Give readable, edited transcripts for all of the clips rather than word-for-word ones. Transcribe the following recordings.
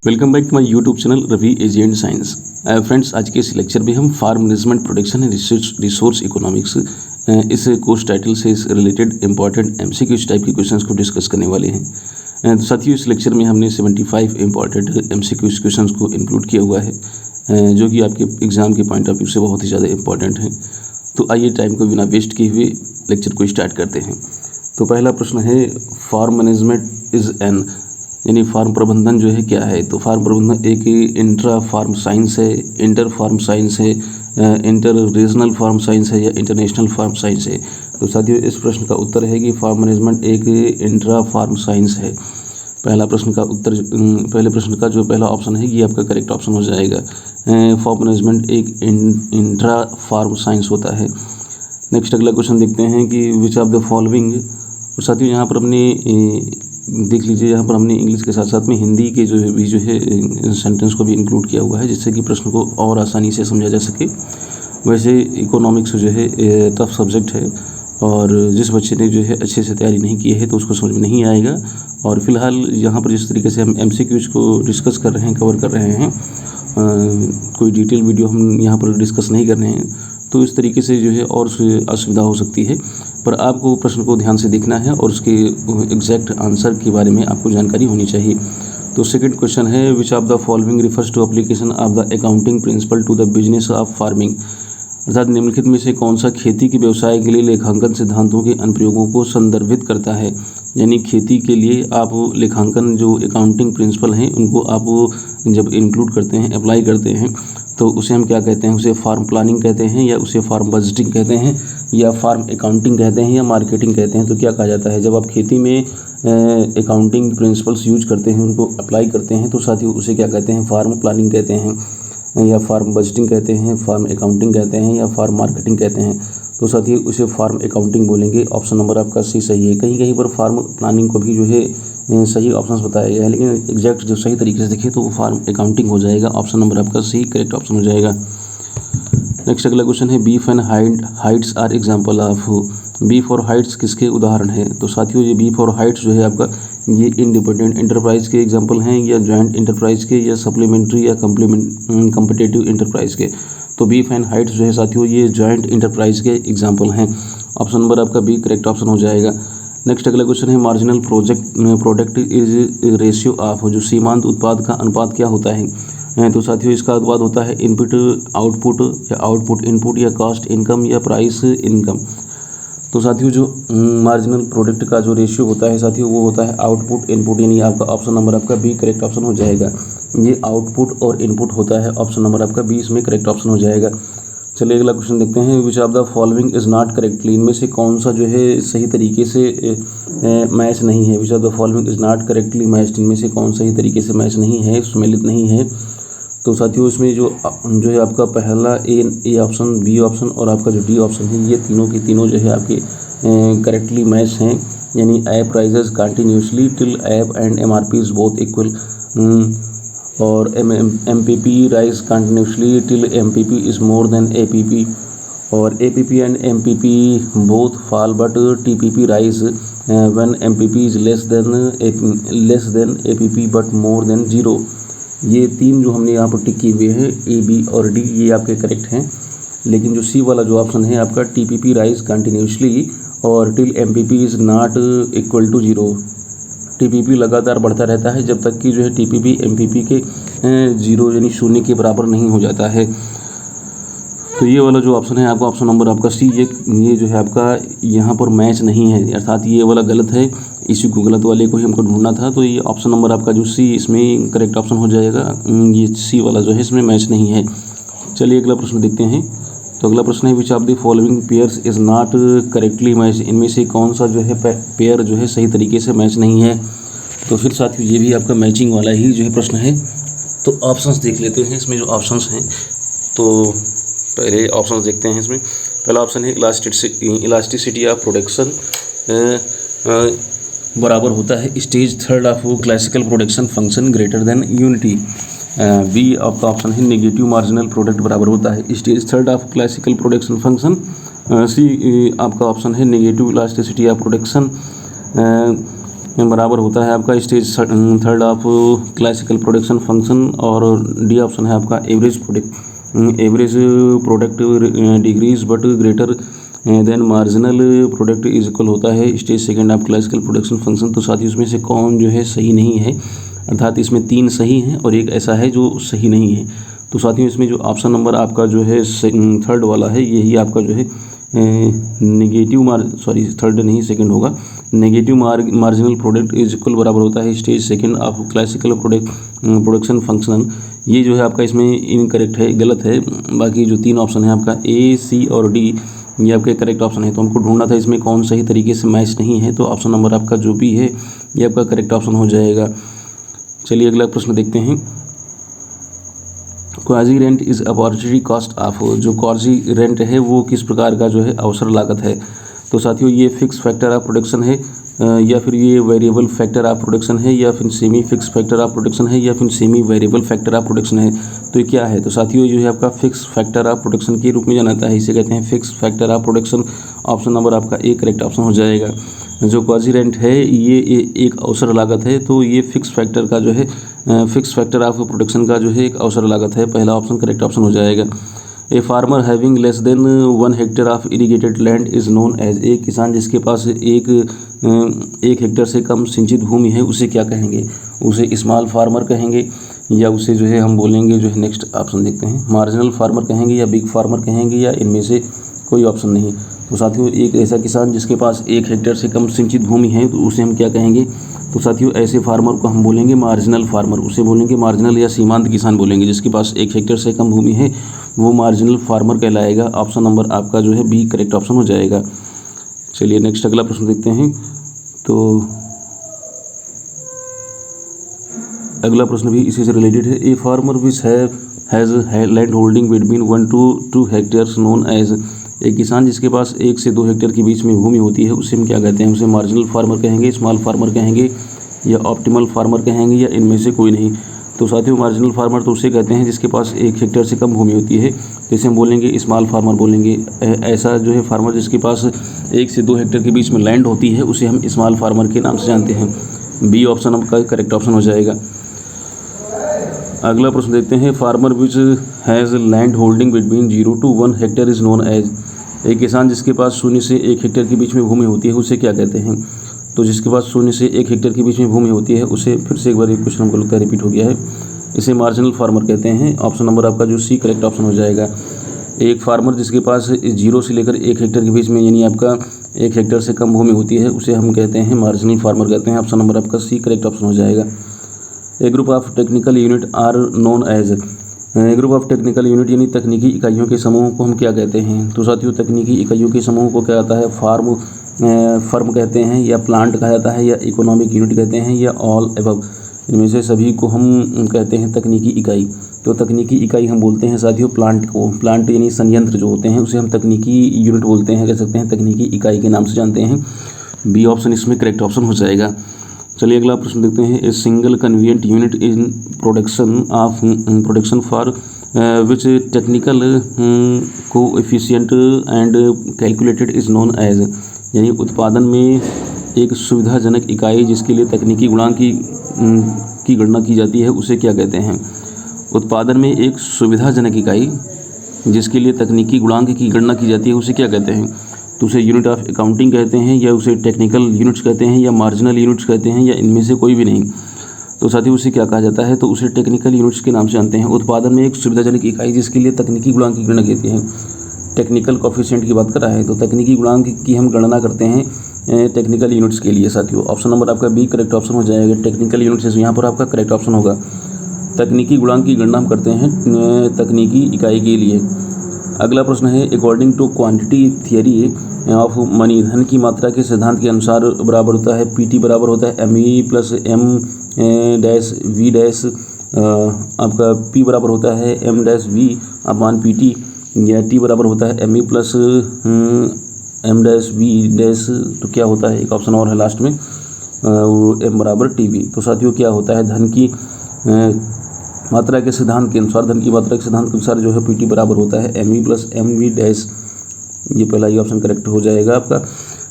Welcome back to my YouTube channel Ravi agent science. Friends, आज के इस लेक्चर में हम farm management production and resource economics इस कोर्स टाइटल से इस रिलेटेड इंपॉर्टेंट एमसीक्यूज टाइप के क्वेश्चंस को डिस्कस करने वाले हैं। तो साथियों, इस लेक्चर में हमने 75 इंपॉर्टेंट एमसीक्यूज क्वेश्चंस को इंक्लूड किया हुआ है, जो कि आपके एग्जाम के पॉइंट ऑफ व्यू से बहुत ही ज़्यादा इंपॉर्टेंट हैं। तो आइए टाइम को बिना वेस्ट किए हुए लेक्चर को स्टार्ट करते हैं। तो पहला प्रश्न है, फार्म मैनेजमेंट इज़ एन, यानी फार्म प्रबंधन जो है क्या है। तो फार्म प्रबंधन एक इंट्रा फार्म साइंस है, इंटर फार्म साइंस है, इंटर रीजनल फार्म साइंस है या इंटरनेशनल फार्म साइंस है। तो साथियों, इस प्रश्न का उत्तर है कि फार्म मैनेजमेंट एक इंट्रा फार्म साइंस है। पहले प्रश्न का जो पहला ऑप्शन है ये आपका करेक्ट ऑप्शन हो जाएगा। फार्म मैनेजमेंट एक इंट्रा फार्म साइंस होता है। नेक्स्ट अगला क्वेश्चन देखते हैं कि विच ऑफ द फॉलोइंग। और साथियों, यहाँ पर हमने देख लीजिए, यहाँ पर हमने इंग्लिश के साथ साथ में हिंदी के जो है सेंटेंस को भी इंक्लूड किया हुआ है, जिससे कि प्रश्न को और आसानी से समझा जा सके। वैसे इकोनॉमिक्स जो है टफ सब्जेक्ट है, और जिस बच्चे ने जो है अच्छे से तैयारी नहीं की है तो उसको समझ में नहीं आएगा। और फिलहाल यहाँ पर जिस तरीके से हम एमसीक्यूज को डिस्कस कर रहे हैं, कवर कर रहे हैं, कोई डिटेल वीडियो हम यहाँ पर डिस्कस नहीं कर रहे हैं, तो इस तरीके से जो है और असुविधा हो सकती है। पर आपको प्रश्न को ध्यान से देखना है और उसके एग्जैक्ट आंसर के बारे में आपको जानकारी होनी चाहिए। तो सेकंड क्वेश्चन है, which of the following refers to application of the accounting principle to the business of farming. अर्थात निम्नलिखित में से कौन सा खेती के व्यवसाय के लिए लेखांकन सिद्धांतों के अनुप्रयोगों को संदर्भित करता है। यानी खेती के लिए आप लेखांकन जो अकाउंटिंग प्रिंसिपल हैं उनको आप जब इंक्लूड करते हैं, अप्लाई करते हैं, तो उसे हम क्या कहते हैं, उसे फार्म प्लानिंग कहते हैं, या उसे फार्म बजटिंग कहते हैं, या फार्म अकाउंटिंग कहते हैं, या मार्केटिंग कहते हैं। तो क्या कहा जाता है, जब आप खेती में अकाउंटिंग प्रिंसिपल्स यूज करते हैं, उनको अप्लाई करते हैं, तो साथियों उसे क्या कहते हैं, फार्म प्लानिंग कहते हैं, या फार्म बजटिंग कहते हैं, फार्म अकाउंटिंग कहते हैं, या फार्म मार्केटिंग कहते हैं। तो साथियों उसे फार्म अकाउंटिंग बोलेंगे। ऑप्शन नंबर आपका सी सही है। कहीं कहीं पर फार्म प्लानिंग को भी जो है सही ऑप्शंस बताया गया है, लेकिन एग्जैक्ट जो सही तरीके से देखें तो वो फार्म अकाउंटिंग हो जाएगा। ऑप्शन नंबर आपका सी करेक्ट ऑप्शन हो जाएगा। नेक्स्ट अगला क्वेश्चन है, beef and hides are example of. Beef और हाइट्स किसके उदाहरण हैं। तो साथियों, ये बीफ और हाइट्स जो है आपका ये इंडिपेंडेंट इंटरप्राइज के एग्जाम्पल हैं, या जॉइंट इंटरप्राइज के, या सप्लीमेंट्री या कम्पिटेटिव इंटरप्राइज के। तो बीफ एंड हाइट्स जो है साथियों ये जॉइंट इंटरप्राइज के एग्जाम्पल हैं। ऑप्शन नंबर आपका बी करेक्ट ऑप्शन हो जाएगा। नेक्स्ट अगला क्वेश्चन है, marginal product is ratio of. जो सीमांत उत्पाद का अनुपात क्या होता है। तो साथियों इसका अनुपात होता है इनपुट आउटपुट, या आउटपुट इनपुट, या कॉस्ट इनकम, या प्राइस इनकम। तो साथियों जो मार्जिनल प्रोडक्ट का जो रेशियो होता है साथियों वो होता है आउटपुट इनपुट, यानी आपका ऑप्शन नंबर आपका बी करेक्ट ऑप्शन हो जाएगा। ये आउटपुट और इनपुट होता है। ऑप्शन नंबर आपका बी इसमें करेक्ट ऑप्शन हो जाएगा। चलिए अगला क्वेश्चन देखते हैं, विच of the following is not correctly. इनमें से कौन सा जो है सही तरीके से मैच नहीं है। Which of the following is not correctly matched. इनमें से कौन सही तरीके से मैच नहीं है, सम्मिलित नहीं है। तो साथियों इसमें जो है आपका पहला ए ऑप्शन, बी ऑप्शन और आपका जो डी ऑप्शन है, ये तीनों के तीनों जो है आपके करेक्टली मैच हैं। यानी APP rises continuously till APP and MRP is both equal, और MPP rise continuously till MPP is more than APP, और APP and MPP both fall but TPP rise when MPP is less than APP but more than 0। ये तीन जो हमने यहाँ पर टिक किए हुए हैं, ए बी और डी, ये आपके करेक्ट हैं। लेकिन जो सी वाला जो ऑप्शन है आपका टीपीपी राइज कंटिन्यूसली और till MPP is not equal to 0। TPP लगातार बढ़ता रहता है जब तक कि जो है टीपीपी एमपीपी के 0 यानी शून्य के बराबर नहीं हो जाता है। तो ये वाला जो ऑप्शन है आपका ऑप्शन नंबर आपका सी, ये जो है आपका यहाँ पर मैच नहीं है, अर्थात ये वाला गलत है। इसी को गलत वाले को ही हमको ढूंढना था। तो ये ऑप्शन नंबर आपका जो सी इसमें करेक्ट ऑप्शन हो जाएगा। ये सी वाला जो है इसमें मैच नहीं है। चलिए अगला प्रश्न देखते हैं। तो अगला प्रश्न है, which of the following pairs is not correctly match. इनमें से कौन सा जो है पेयर जो है सही तरीके से मैच नहीं है। तो फिर साथियों ये भी आपका मैचिंग वाला ही जो है प्रश्न है। तो ऑप्शंस देख लेते हैं इसमें जो ऑप्शंस हैं। तो पहले ऑप्शंस देखते हैं इसमें। पहला ऑप्शन है इलास्टिसिटी ऑफ प्रोडक्शन बराबर होता है stage third of classical production function greater than unity. B आपका ऑप्शन है नेगेटिव मार्जिनल प्रोडक्ट बराबर होता है stage third of classical production function. C आपका ऑप्शन है नेगेटिव इलास्टिसिटी ऑफ प्रोडक्शन बराबर होता है आपका stage third of classical production function, और डी ऑप्शन है आपका average product degrees but greater than marginal product is equal होता है stage second of classical production function. तो साथ ही उसमें से कौन जो है सही नहीं है, अर्थात इसमें 3 सही हैं और एक ऐसा है जो सही नहीं है। तो साथियों इसमें जो ऑप्शन नंबर आपका जो है थर्ड वाला है, यही आपका जो है थर्ड नहीं सेकंड होगा। Negative marginal product is equal बराबर होता है stage second of classical production function. ये जो है आपका इसमें इनकरेक्ट है, गलत है। बाकी जो 3 ऑप्शन है आपका ए, सी और डी, ये आपके करेक्ट ऑप्शन है। तो हमको ढूंढना था इसमें कौन सही तरीके से मैच नहीं है, तो ऑप्शन नंबर आपका जो भी है ये आपका करेक्ट ऑप्शन हो जाएगा। चलिए अगला प्रश्न देखते हैं। Quasi rent is opportunity cost of, जो क्वाजी रेंट है वो किस प्रकार का जो है अवसर लागत है। तो साथियों ये फिक्स फैक्टर ऑफ प्रोडक्शन है, या फिर ये वेरिएबल फैक्टर ऑफ प्रोडक्शन है, या फिर semi fix factor of production है, या फिर semi variable factor of production है। तो ये क्या है? तो साथियों जो है आपका फिक्स फैक्टर ऑफ प्रोडक्शन के रूप में जाना जाता है, इसे कहते हैं fix factor of production. Option number आपका ए करेक्ट ऑप्शन हो जाएगा। जो क्वाजी रेंट है ये एक अवसर लागत है, तो ये फिक्स फैक्टर का जो है फिक्स फैक्टर ऑफ प्रोडक्शन का जो है एक अवसर लागत है। पहला ऑप्शन करेक्ट ऑप्शन हो जाएगा। A farmer having less than 1 hectare of irrigated land is known as, एक किसान जिसके पास एक हेक्टेयर से कम सिंचित भूमि है उसे क्या कहेंगे? उसे स्मॉल फार्मर कहेंगे, या उसे जो है हम बोलेंगे जो है नेक्स्ट ऑप्शन देखते हैं, मार्जिनल फार्मर कहेंगे, या बिग फार्मर कहेंगे, या इनमें से कोई ऑप्शन नहीं। तो साथियों एक ऐसा किसान जिसके पास 1 हेक्टेयर से कम सिंचित भूमि है तो उसे हम क्या कहेंगे? तो साथियों ऐसे फार्मर को हम बोलेंगे मार्जिनल फार्मर, उसे बोलेंगे मार्जिनल या सीमांत किसान बोलेंगे। जिसके पास 1 हेक्टेयर से कम भूमि है वो मार्जिनल फार्मर कहलाएगा। ऑप्शन नंबर आपका जो है बी करेक्ट ऑप्शन हो जाएगा। चलिए नेक्स्ट अगला प्रश्न देखते हैं। तो अगला प्रश्न भी इसी से रिलेटेड है। A farmer which has land holding between 1 to 2 hectares known as, एक किसान जिसके पास 1 से 2 हेक्टेयर के बीच में भूमि होती है उसे हम क्या कहते हैं? उसे मार्जिनल फार्मर कहेंगे, स्मॉल फार्मर कहेंगे, या ऑप्टिमल फार्मर कहेंगे, या इनमें से कोई नहीं। तो साथियों मार्जिनल फार्मर तो उसे कहते हैं जिसके पास 1 हेक्टेयर से कम भूमि होती है, जैसे हम बोलेंगे स्मॉल फार्मर बोलेंगे। ऐसा जो है फार्मर जिसके पास 1 से 2 हेक्टेयर के बीच में लैंड होती है उसे हम स्मॉल फार्मर के नाम से जानते हैं। बी ऑप्शन आपका करेक्ट ऑप्शन हो जाएगा। अगला प्रश्न देखते हैं। Farmer which has land holding between 0 to 1 hectare is known as, एक किसान जिसके पास 0 से 1 हेक्टेयर के बीच में भूमि होती है उसे क्या कहते हैं? तो जिसके पास 0 से 1 हेक्टेयर के बीच में भूमि होती है उसे, फिर से एक बार ये क्वेश्चन हमको लगता है रिपीट हो गया है, इसे मार्जिनल फार्मर कहते हैं। ऑप्शन नंबर आपका जो सी करेक्ट ऑप्शन हो जाएगा। एक फार्मर जिसके पास 0 से लेकर 1 हेक्टेयर के बीच में यानी आपका 1 हेक्टेयर से कम भूमि होती है उसे हम कहते हैं मार्जिनल फार्मर कहते हैं। ऑप्शन नंबर आपका सी करेक्ट ऑप्शन हो जाएगा। A group of technical unit are known as, group of technical unit यानी तकनीकी इकाइयों के समूह को हम क्या कहते हैं? तो साथियों तकनीकी इकाइयों के समूह को क्या कहता है? फर्म कहते हैं, या प्लांट कहा जाता है, या इकोनॉमिक यूनिट कहते हैं, या ऑल एबव, इनमें से सभी को हम कहते हैं तकनीकी इकाई। तो तकनीकी इकाई हम बोलते हैं साथियों प्लांट को, प्लांट यानी संयंत्र जो होते हैं उसे हम तकनीकी यूनिट बोलते हैं, कह सकते हैं तकनीकी इकाई के नाम से जानते हैं। बी ऑप्शन इसमें करेक्ट ऑप्शन हो जाएगा। चलिए अगला प्रश्न देखते हैं। A single convenient unit in production for which technical coefficient and calculated is known as, यानी उत्पादन में एक सुविधाजनक इकाई जिसके लिए तकनीकी गुणांक की गणना की जाती है उसे क्या कहते हैं? उत्पादन में एक सुविधाजनक इकाई जिसके लिए तकनीकी गुणांक की गणना की जाती है उसे क्या कहते हैं? तो उसे यूनिट ऑफ अकाउंटिंग कहते हैं, या उसे टेक्निकल यूनिट्स कहते हैं, या मार्जिनल यूनिट्स कहते हैं, या इनमें से कोई भी नहीं। तो साथियों उसे क्या कहा जाता है? तो उसे टेक्निकल यूनिट्स के नाम से जानते हैं। उत्पादन में एक सुविधाजनक इकाई जिसके लिए तकनीकी गुणांक की गणना की है, टेक्निकल कोएफिशिएंट की बात कर रहा है, तो तकनीकी गुणांक की हम गणना करते हैं टेक्निकल यूनिट्स के लिए। साथियों ऑप्शन नंबर आपका बी करेक्ट ऑप्शन हो जाएगा। टेक्निकल यूनिट्स यहाँ पर आपका करेक्ट ऑप्शन होगा। तकनीकी गुणांक की गणना हम करते हैं तकनीकी इकाई के लिए। अगला प्रश्न है। According to quantity theory of money, धन की मात्रा के सिद्धांत के अनुसार बराबर होता है पीटी बराबर होता है ME प्लस M-V- आपका P बराबर होता है M-V अपान PT, या T बराबर होता है ME प्लस M-V- तो क्या होता है? एक ऑप्शन और है लास्ट में, M बराबर TV। तो साथियों क्या होता है? धन की मात्रा के सिद्धांत के अनुसार, धन की मात्रा के सिद्धांत के अनुसार जो है PT बराबर होता है ME प्लस MV-। ये पहला ही ऑप्शन करेक्ट हो जाएगा आपका।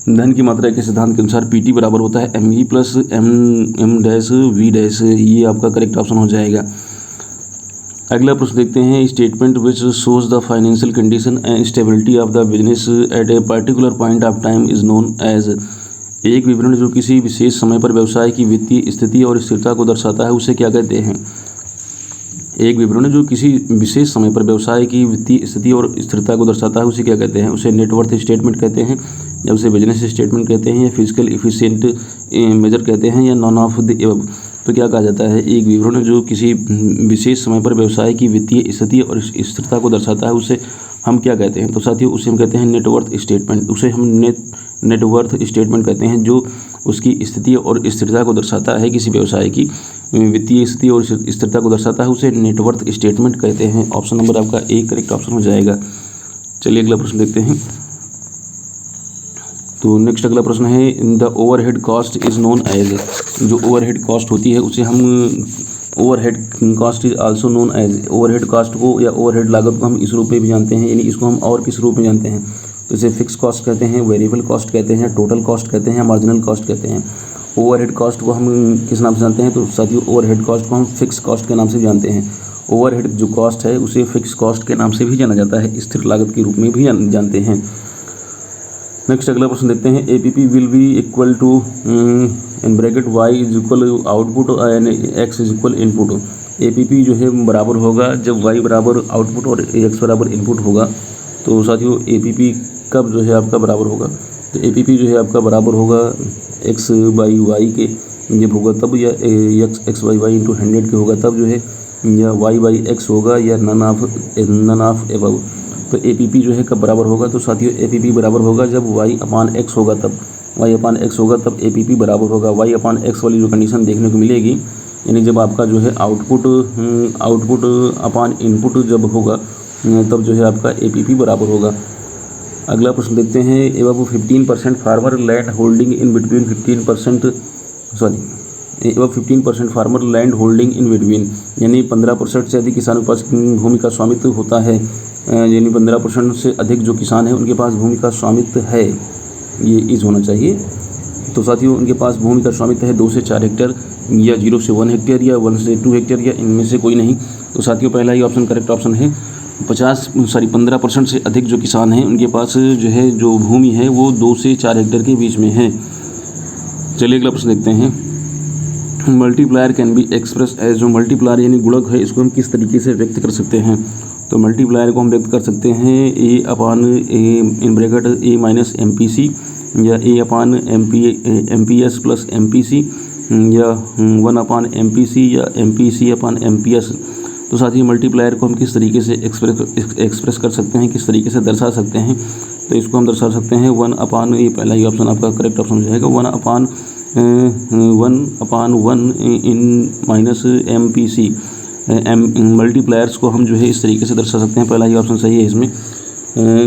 धन की मात्रा के सिद्धांत के अनुसार पीटी बराबर होता है ME plus M dash V dash, ये आपका करेक्ट ऑप्शन हो जाएगा। अगला प्रश्न देखते हैं, statement which shows the financial condition and stability of the business at a particular point of time is known as. एक विवरण जो किसी विशेष समय पर व्यवसाय की वित्तीय स्थिति और स्थिरता को दर्शाता है उसे क्या कहते हैं। एक विवरण जो किसी विशेष समय पर व्यवसाय की वित्तीय स्थिति और स्थिरता को दर्शाता है उसे क्या कहते हैं। उसे नेटवर्थ स्टेटमेंट कहते हैं, या उसे बिजनेस स्टेटमेंट कहते हैं, या फिजिकल इफिशिएंट मेजर कहते हैं, या नॉन ऑफ द एबव। तो क्या कहा जाता है, एक विवरण जो किसी विशेष समय पर व्यवसाय की वित्तीय स्थिति और स्थिरता को दर्शाता है उसे हम क्या कहते हैं। तो साथियों उसे हम कहते हैं नेटवर्थ स्टेटमेंट। उसे हम नेटवर्थ स्टेटमेंट कहते हैं जो उसकी स्थिति और स्थिरता को दर्शाता है, किसी व्यवसाय की वित्तीय स्थिति और स्थिरता को दर्शाता है उसे नेटवर्थ स्टेटमेंट कहते हैं। ऑप्शन नंबर आपका ए करेक्ट ऑप्शन हो जाएगा। चलिए अगला प्रश्न देखते हैं। तो नेक्स्ट अगला प्रश्न है, in the overhead cost is known as. जो ओवरहेड कॉस्ट होती है उसे हम overhead cost is also known as. Overhead cost को या ओवरहेड लागत को हम इस रूप में भी जानते हैं, यानी इसको हम और किस रूप में जानते हैं। तो इसे फिक्स कॉस्ट कहते हैं, वेरिएबल कॉस्ट कहते हैं, टोटल कॉस्ट कहते हैं, मार्जिनल कॉस्ट कहते हैं। ओवरहेड कॉस्ट को हम किस नाम से जानते हैं। तो साथियों ओवरहेड कॉस्ट को हम फिक्स कॉस्ट के नाम से जानते हैं। ओवरहेड जो कॉस्ट है उसे फिक्स कॉस्ट के नाम से भी जाना जाता है, स्थिर लागत के रूप में भी जानते हैं। नेक्स्ट अगला प्रश्न देखते हैं, APP will be equal to in bracket y is equal output and x is equal input. APP जो है बराबर होगा जब y बराबर आउटपुट और x बराबर इनपुट होगा। तो साथियों APP कब जो है आपका बराबर होगा। तो APP जो है आपका बराबर होगा x बाई वाई के जब होगा तब, या x बाई वाई इंटू 100 के होगा तब जो है, या y बाई x होगा, या नन ऑफ एबव। तो APP जो है कब बराबर होगा। तो साथियों APP बराबर होगा जब y अपान x होगा तब, y अपान x होगा तब APP बराबर होगा। y अपान x वाली जो कंडीशन देखने को मिलेगी, यानी जब आपका जो है आउटपुट अपान इनपुट जब होगा तब जो है आपका APP बराबर होगा। अगला प्रश्न देखते हैं, above 15% farmer land holding in between 15% farmer land holding in between, यानी 15% से अधिक किसानों के पास भूमि का स्वामित्व होता है, यानी 15% से अधिक जो किसान हैं उनके पास भूमि का स्वामित्व है, ये इज होना चाहिए। तो साथियों उनके पास भूमि का स्वामित्व है 2 से 4 हेक्टेयर, या 0 से 1 हेक्टेयर, या 1 से 2 हेक्टेयर, या इनमें से कोई नहीं। तो साथियों पहला ही ऑप्शन करेक्ट ऑप्शन है। 15% से अधिक जो किसान हैं उनके पास जो है जो भूमि है वो 2 से 4 हेक्टेयर के बीच में है। चलिए अगला प्रश्न देखते हैं, multiplier can be express as. जो मल्टीप्लायर यानी गुणक है इसको हम किस तरीके से व्यक्त कर सकते हैं। तो मल्टीप्लायर को हम व्यक्त कर सकते हैं A upon in bracket A minus MPC, या A upon MPS plus MPC, या 1 अपान MPC, या MPC अपान MPS। तो साथ ही मल्टीप्लायर को हम किस तरीके से एक्सप्रेस कर सकते हैं, किस तरीके से दर्शा सकते हैं। तो इसको हम दर्शा सकते हैं 1 अपान, ये पहला ही ऑप्शन आपका करेक्ट ऑप्शन हो जाएगा, 1 अपान 1 इन माइनस MPC। मल्टीप्लायर्स को हम जो है इस तरीके से दर्शा सकते हैं, पहला ही ऑप्शन सही है इसमें।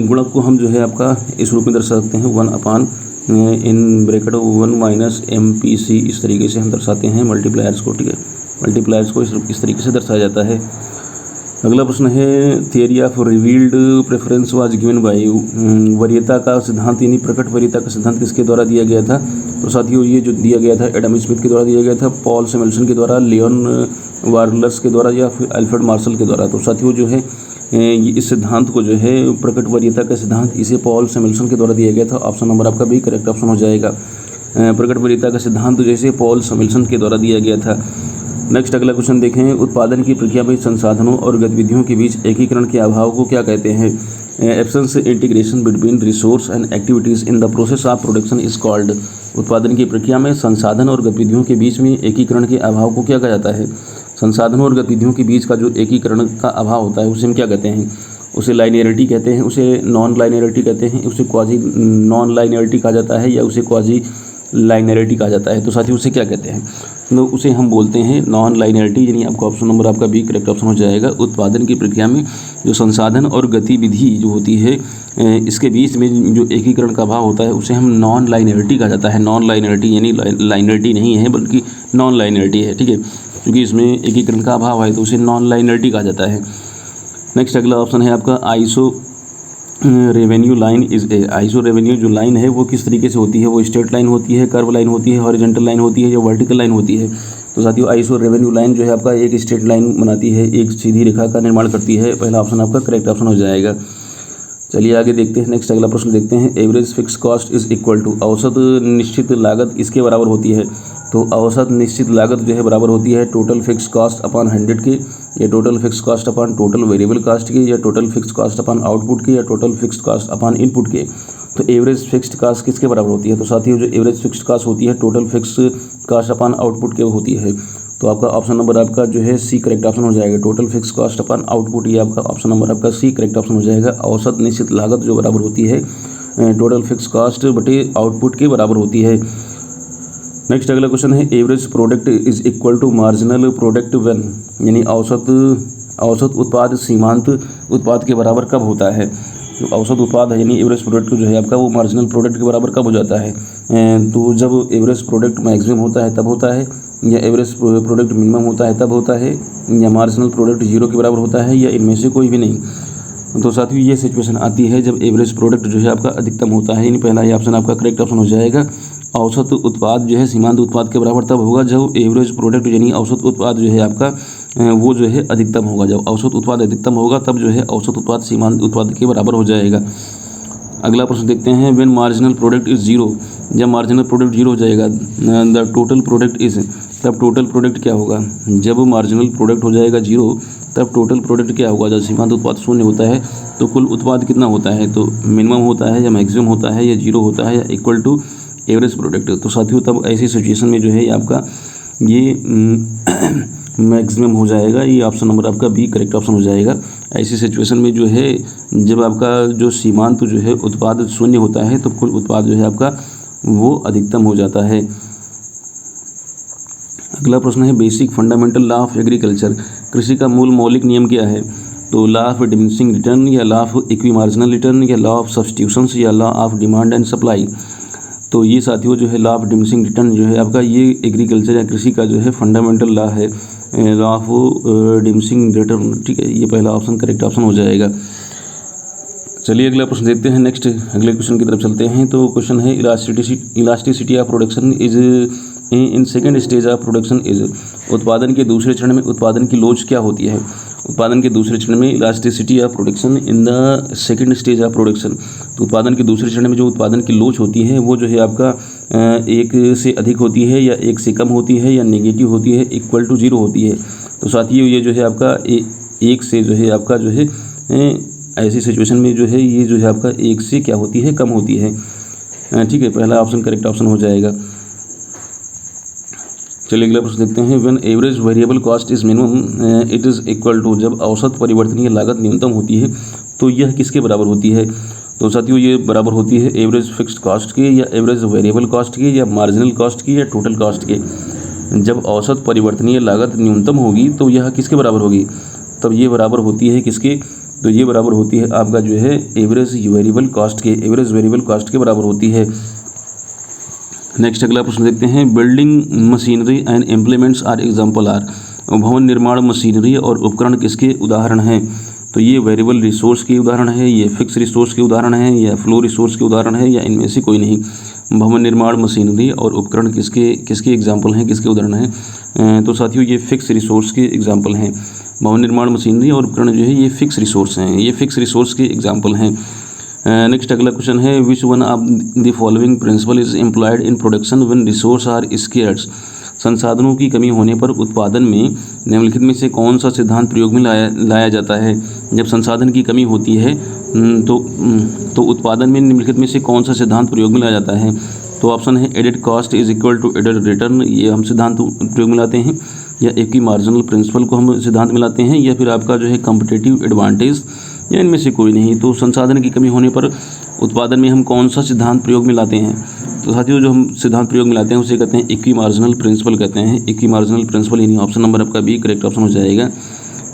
गुणक को हम जो है आपका इस रूप में दर्शा सकते हैं 1 अपान इन ब्रैकेट 1 माइनस MPC, इस तरीके से हम दर्शाते हैं मल्टीप्लायर्स को। ठीक है, मल्टीप्लायर्स को इस तरीके से दर्शाया जाता है। अगला प्रश्न है, theory of revealed preference was given by. वरीयता का सिद्धांत यानी प्रकट वरीयता का सिद्धांत किसके द्वारा दिया गया था। तो साथियों ये जो दिया गया था एडम स्मिथ के द्वारा दिया गया था, पॉल सैमुएल्सन के द्वारा, लियोन वार्लस के द्वारा, या फिर अल्फ्रेड मार्शल के द्वारा। तो साथियों जो है इस सिद्धांत को जो है प्रकट वरीयता का सिद्धांत इसे पॉल सैमुएल्सन के द्वारा दिया गया था। ऑप्शन नंबर आपका भी करेक्ट ऑप्शन हो जाएगा। प्रकट वरीयता का सिद्धांत जैसे पॉल सैमुएल्सन के द्वारा दिया गया था। नेक्स्ट अगला क्वेश्चन देखें, उत्पादन की प्रक्रिया में संसाधनों और गतिविधियों के बीच एकीकरण के अभाव को क्या कहते हैं। Absence integration between resource and activities in the process of production is called. उत्पादन की प्रक्रिया में संसाधन और गतिविधियों के बीच में एकीकरण के अभाव को क्या कहा जाता है। संसाधनों और गतिविधियों के बीच का जो एकीकरण का अभाव होता है उसे हम क्या कहते हैं। उसे लाइनियरिटी कहते हैं, उसे नॉन लाइनियरिटी कहते हैं, उसे क्वाजी नॉन लाइनियरिटी कहा जाता है, या उसे क्वाजी लाइनियरिटी कहा जाता है। तो साथियों उसे क्या कहते हैं। तो उसे हम बोलते हैं नॉन लाइनियरिटी, यानी आपको ऑप्शन नंबर आपका बी करेक्ट ऑप्शन हो जाएगा। उत्पादन की प्रक्रिया में जो संसाधन और गतिविधि जो होती है इसके बीच में जो एकीकरण का अभाव होता है उसे हम नॉन लाइनियरिटी कहा जाता है। नॉन लाइनियरिटी यानी लाइनियरिटी नहीं है बल्कि नॉन लाइनियरिटी है। ठीक है, क्योंकि इसमें एकीकरण का अभाव है तो उसे नॉन लाइनियरिटी कहा जाता है। नेक्स्ट अगला ऑप्शन है आपका revenue line is a ISO revenue जो लाइन है वो किस तरीके से होती है, वो स्ट्रेट लाइन होती है, कर्व लाइन होती है, हॉरिजॉन्टल लाइन होती है या वर्टिकल लाइन होती है। तो साथियों आईसो रेवेन्यू लाइन जो है आपका एक स्ट्रेट लाइन बनाती है, एक सीधी रेखा का निर्माण करती है। पहला ऑप्शन आपका करेक्ट ऑप्शन हो जाएगा। चलिए आगे देखते हैं, नेक्स्ट अगला प्रश्न देखते हैं। Average fix cost is equal to औसत निश्चित लागत इसके बराबर होती है। तो औसत निश्चित लागत जो है बराबर होती है टोटल फिक्स कॉस्ट अपॉन 100 के, या total fix cost upon total variable cost के, या total fix cost upon output के, या total fix cost upon input के। तो एवरेज फिक्स्ड कॉस्ट किसके बराबर होती है? तो साथियों जो एवरेज फिक्स्ड कॉस्ट होती है total fix cost upon output के होती है। तो आपका ऑप्शन नंबर आपका जो है सी करेक्ट ऑप्शन हो जाएगा। Total fix cost upon output, ये आपका ऑप्शन नंबर आपका सी करेक्ट ऑप्शन हो जाएगा। औसत निश्चित लागत जो बराबर होती है टोटल फिक्स कॉस्ट बटे आउटपुट के बराबर होती है। नेक्स्ट अगला क्वेश्चन है average product is equal to marginal product when, यानी औसत उत्पाद सीमांत उत्पाद के बराबर कब होता है? जो औसत उत्पाद है यानी एवरेज प्रोडक्ट जो है आपका वो मार्जिनल प्रोडक्ट के बराबर कब हो जाता है? तो जब एवरेज प्रोडक्ट मैक्सिमम होता है तब होता है, या एवरेज प्रोडक्ट मिनिमम होता है तब होता है, या मार्जिनल प्रोडक्ट जीरो के बराबर होता है, या इनमें से कोई भी नहीं। तो साथियों ये सिचुएशन आती है जब एवरेज प्रोडक्ट जो है आपका अधिकतम होता है, यानी पहला ये ऑप्शन आपका करेक्ट ऑप्शन हो जाएगा। औसत उत्पाद जो है सीमांत उत्पाद के बराबर तब होगा जब एवरेज प्रोडक्ट यानी औसत उत्पाद जो है आपका वो जो है अधिकतम होगा। जब औसत उत्पाद अधिकतम होगा तब जो है औसत उत्पाद सीमांत उत्पाद के बराबर हो जाएगा। अगला प्रश्न देखते हैं when marginal product is zero, जब मार्जिनल प्रोडक्ट जीरो हो जाएगा द टोटल प्रोडक्ट इज, तब टोटल प्रोडक्ट क्या होगा? जब मार्जिनल प्रोडक्ट हो जाएगा जीरो तब टोटल प्रोडक्ट क्या होगा? जब सीमांत उत्पाद शून्य होता है तो कुल उत्पाद कितना होता है? तो मिनिमम होता है या मैक्सिमम होता है या जीरो होता है या इक्वल टू एवरेज प्रोडक्ट। तो साथियों तब ऐसी सिचुएशन में जो है आपका ये मैक्सिमम हो जाएगा। ये ऑप्शन नंबर आपका बी करेक्ट ऑप्शन हो जाएगा। ऐसी सिचुएशन में जो है जब आपका जो सीमांत जो है उत्पाद शून्य होता है तो कुल उत्पाद जो है आपका वो अधिकतम हो जाता है। अगला प्रश्न है basic fundamental law of agriculture, कृषि का मूल मौलिक नियम क्या है? तो लॉ ऑफ डिमिनिशिंग रिटर्न, या लॉ ऑफ इक्विमार्जिनल रिटर्न, या लॉ ऑफ सब्स्टिट्यूशंस, या law of demand and supply. तो ये साथियों जो है लॉ ऑफ डिमिनिशिंग रिटर्न जो है आपका ये एग्रीकल्चर या कृषि का जो है फंडामेंटल लॉ है, लॉ ऑफ डिमिनिशिंग रिटर्न। ठीक है, ये पहला ऑप्शन करेक्ट ऑप्शन हो जाएगा। चलिए अगला प्रश्न देखते हैं। नेक्स्ट अगले क्वेश्चन की तरफ चलते हैं। तो क्वेश्चन है elasticity of production is in second stage of production is, उत्पादन के दूसरे चरण में उत्पादन की लोच क्या होती है? उत्पादन के दूसरे चरण में elasticity of production in the second stage of production, तो उत्पादन के दूसरे चरण में जो उत्पादन की लोच होती है वो जो है आपका एक से अधिक होती है, या एक से कम होती है, या नेगेटिव होती है, इक्वल टू जीरो होती है। तो साथियों ये जो है आपका एक से जो है आपका जो है ऐसी सिचुएशन में जो है ये जो है आपका एक से क्या होती है? कम होती है। ठीक है, पहला ऑप्शन करेक्ट ऑप्शन हो जाएगा। चलिए अगला प्रश्न देखते हैं when average variable cost is minimum it is equal to, जब औसत परिवर्तनीय लागत न्यूनतम होती है तो यह किसके बराबर होती है? तो साथियों ये बराबर होती है एवरेज फिक्स्ड कॉस्ट के, या एवरेज वेरिएबल कॉस्ट के, या मार्जिनल कॉस्ट की, या टोटल कॉस्ट के। जब औसत परिवर्तनीय लागत न्यूनतम होगी तो यह किसके बराबर होगी? तब ये बराबर होती है किसके? तो ये बराबर होती है आपका जो है एवरेज वेरिएबल कॉस्ट के, एवरेज वेरिएबल कॉस्ट के बराबर होती है। नेक्स्ट अगला प्रश्न देखते हैं building machinery and implements are example are, भवन निर्माण मशीनरी और उपकरण किसके उदाहरण हैं? तो ये वेरिएबल रिसोर्स के उदाहरण है, ये फिक्स रिसोर्स के उदाहरण है, या फ्लो रिसोर्स के उदाहरण है, या इनमें से कोई नहीं। भवन निर्माण मशीनरी और उपकरण किसके एग्जाम्पल हैं, किसके उदाहरण हैं? तो साथियों ये फिक्स रिसोर्स के एग्जाम्पल हैं। भवन निर्माण मशीनरी और उपकरण जो है ये फिक्स रिसोर्स हैं, ये फिक्स रिसोर्स के एग्जाम्पल हैं। नेक्स्ट अगला क्वेश्चन है which one of the following principle is employed in production when resource are scarce, संसाधनों की कमी होने पर उत्पादन में निम्नलिखित में से कौन सा सिद्धांत प्रयोग में लाया जाता है? जब संसाधन की कमी होती है तो उत्पादन में निम्नलिखित में से कौन सा सिद्धांत प्रयोग में लाया जाता है? तो ऑप्शन है added cost is equal to added return, ये हम सिद्धांत प्रयोग में लाते हैं, या एक ही मार्जिनल प्रिंसिपल को हम सिद्धांत में लाते हैं, या फिर आपका जो है कॉम्पिटिटिव एडवांटेज, या इनमें से कोई नहीं। तो संसाधन की कमी होने पर उत्पादन में हम कौन सा सिद्धांत प्रयोग में लाते हैं? तो साथियों जो हम सिद्धांत प्रयोग में लाते हैं उसे कहते हैं इक्वी मार्जिनल प्रिंसिपल कहते हैं। इक्वी मार्जिनल प्रिंसिपल यानी ऑप्शन नंबर आपका बी करेक्ट ऑप्शन हो जाएगा।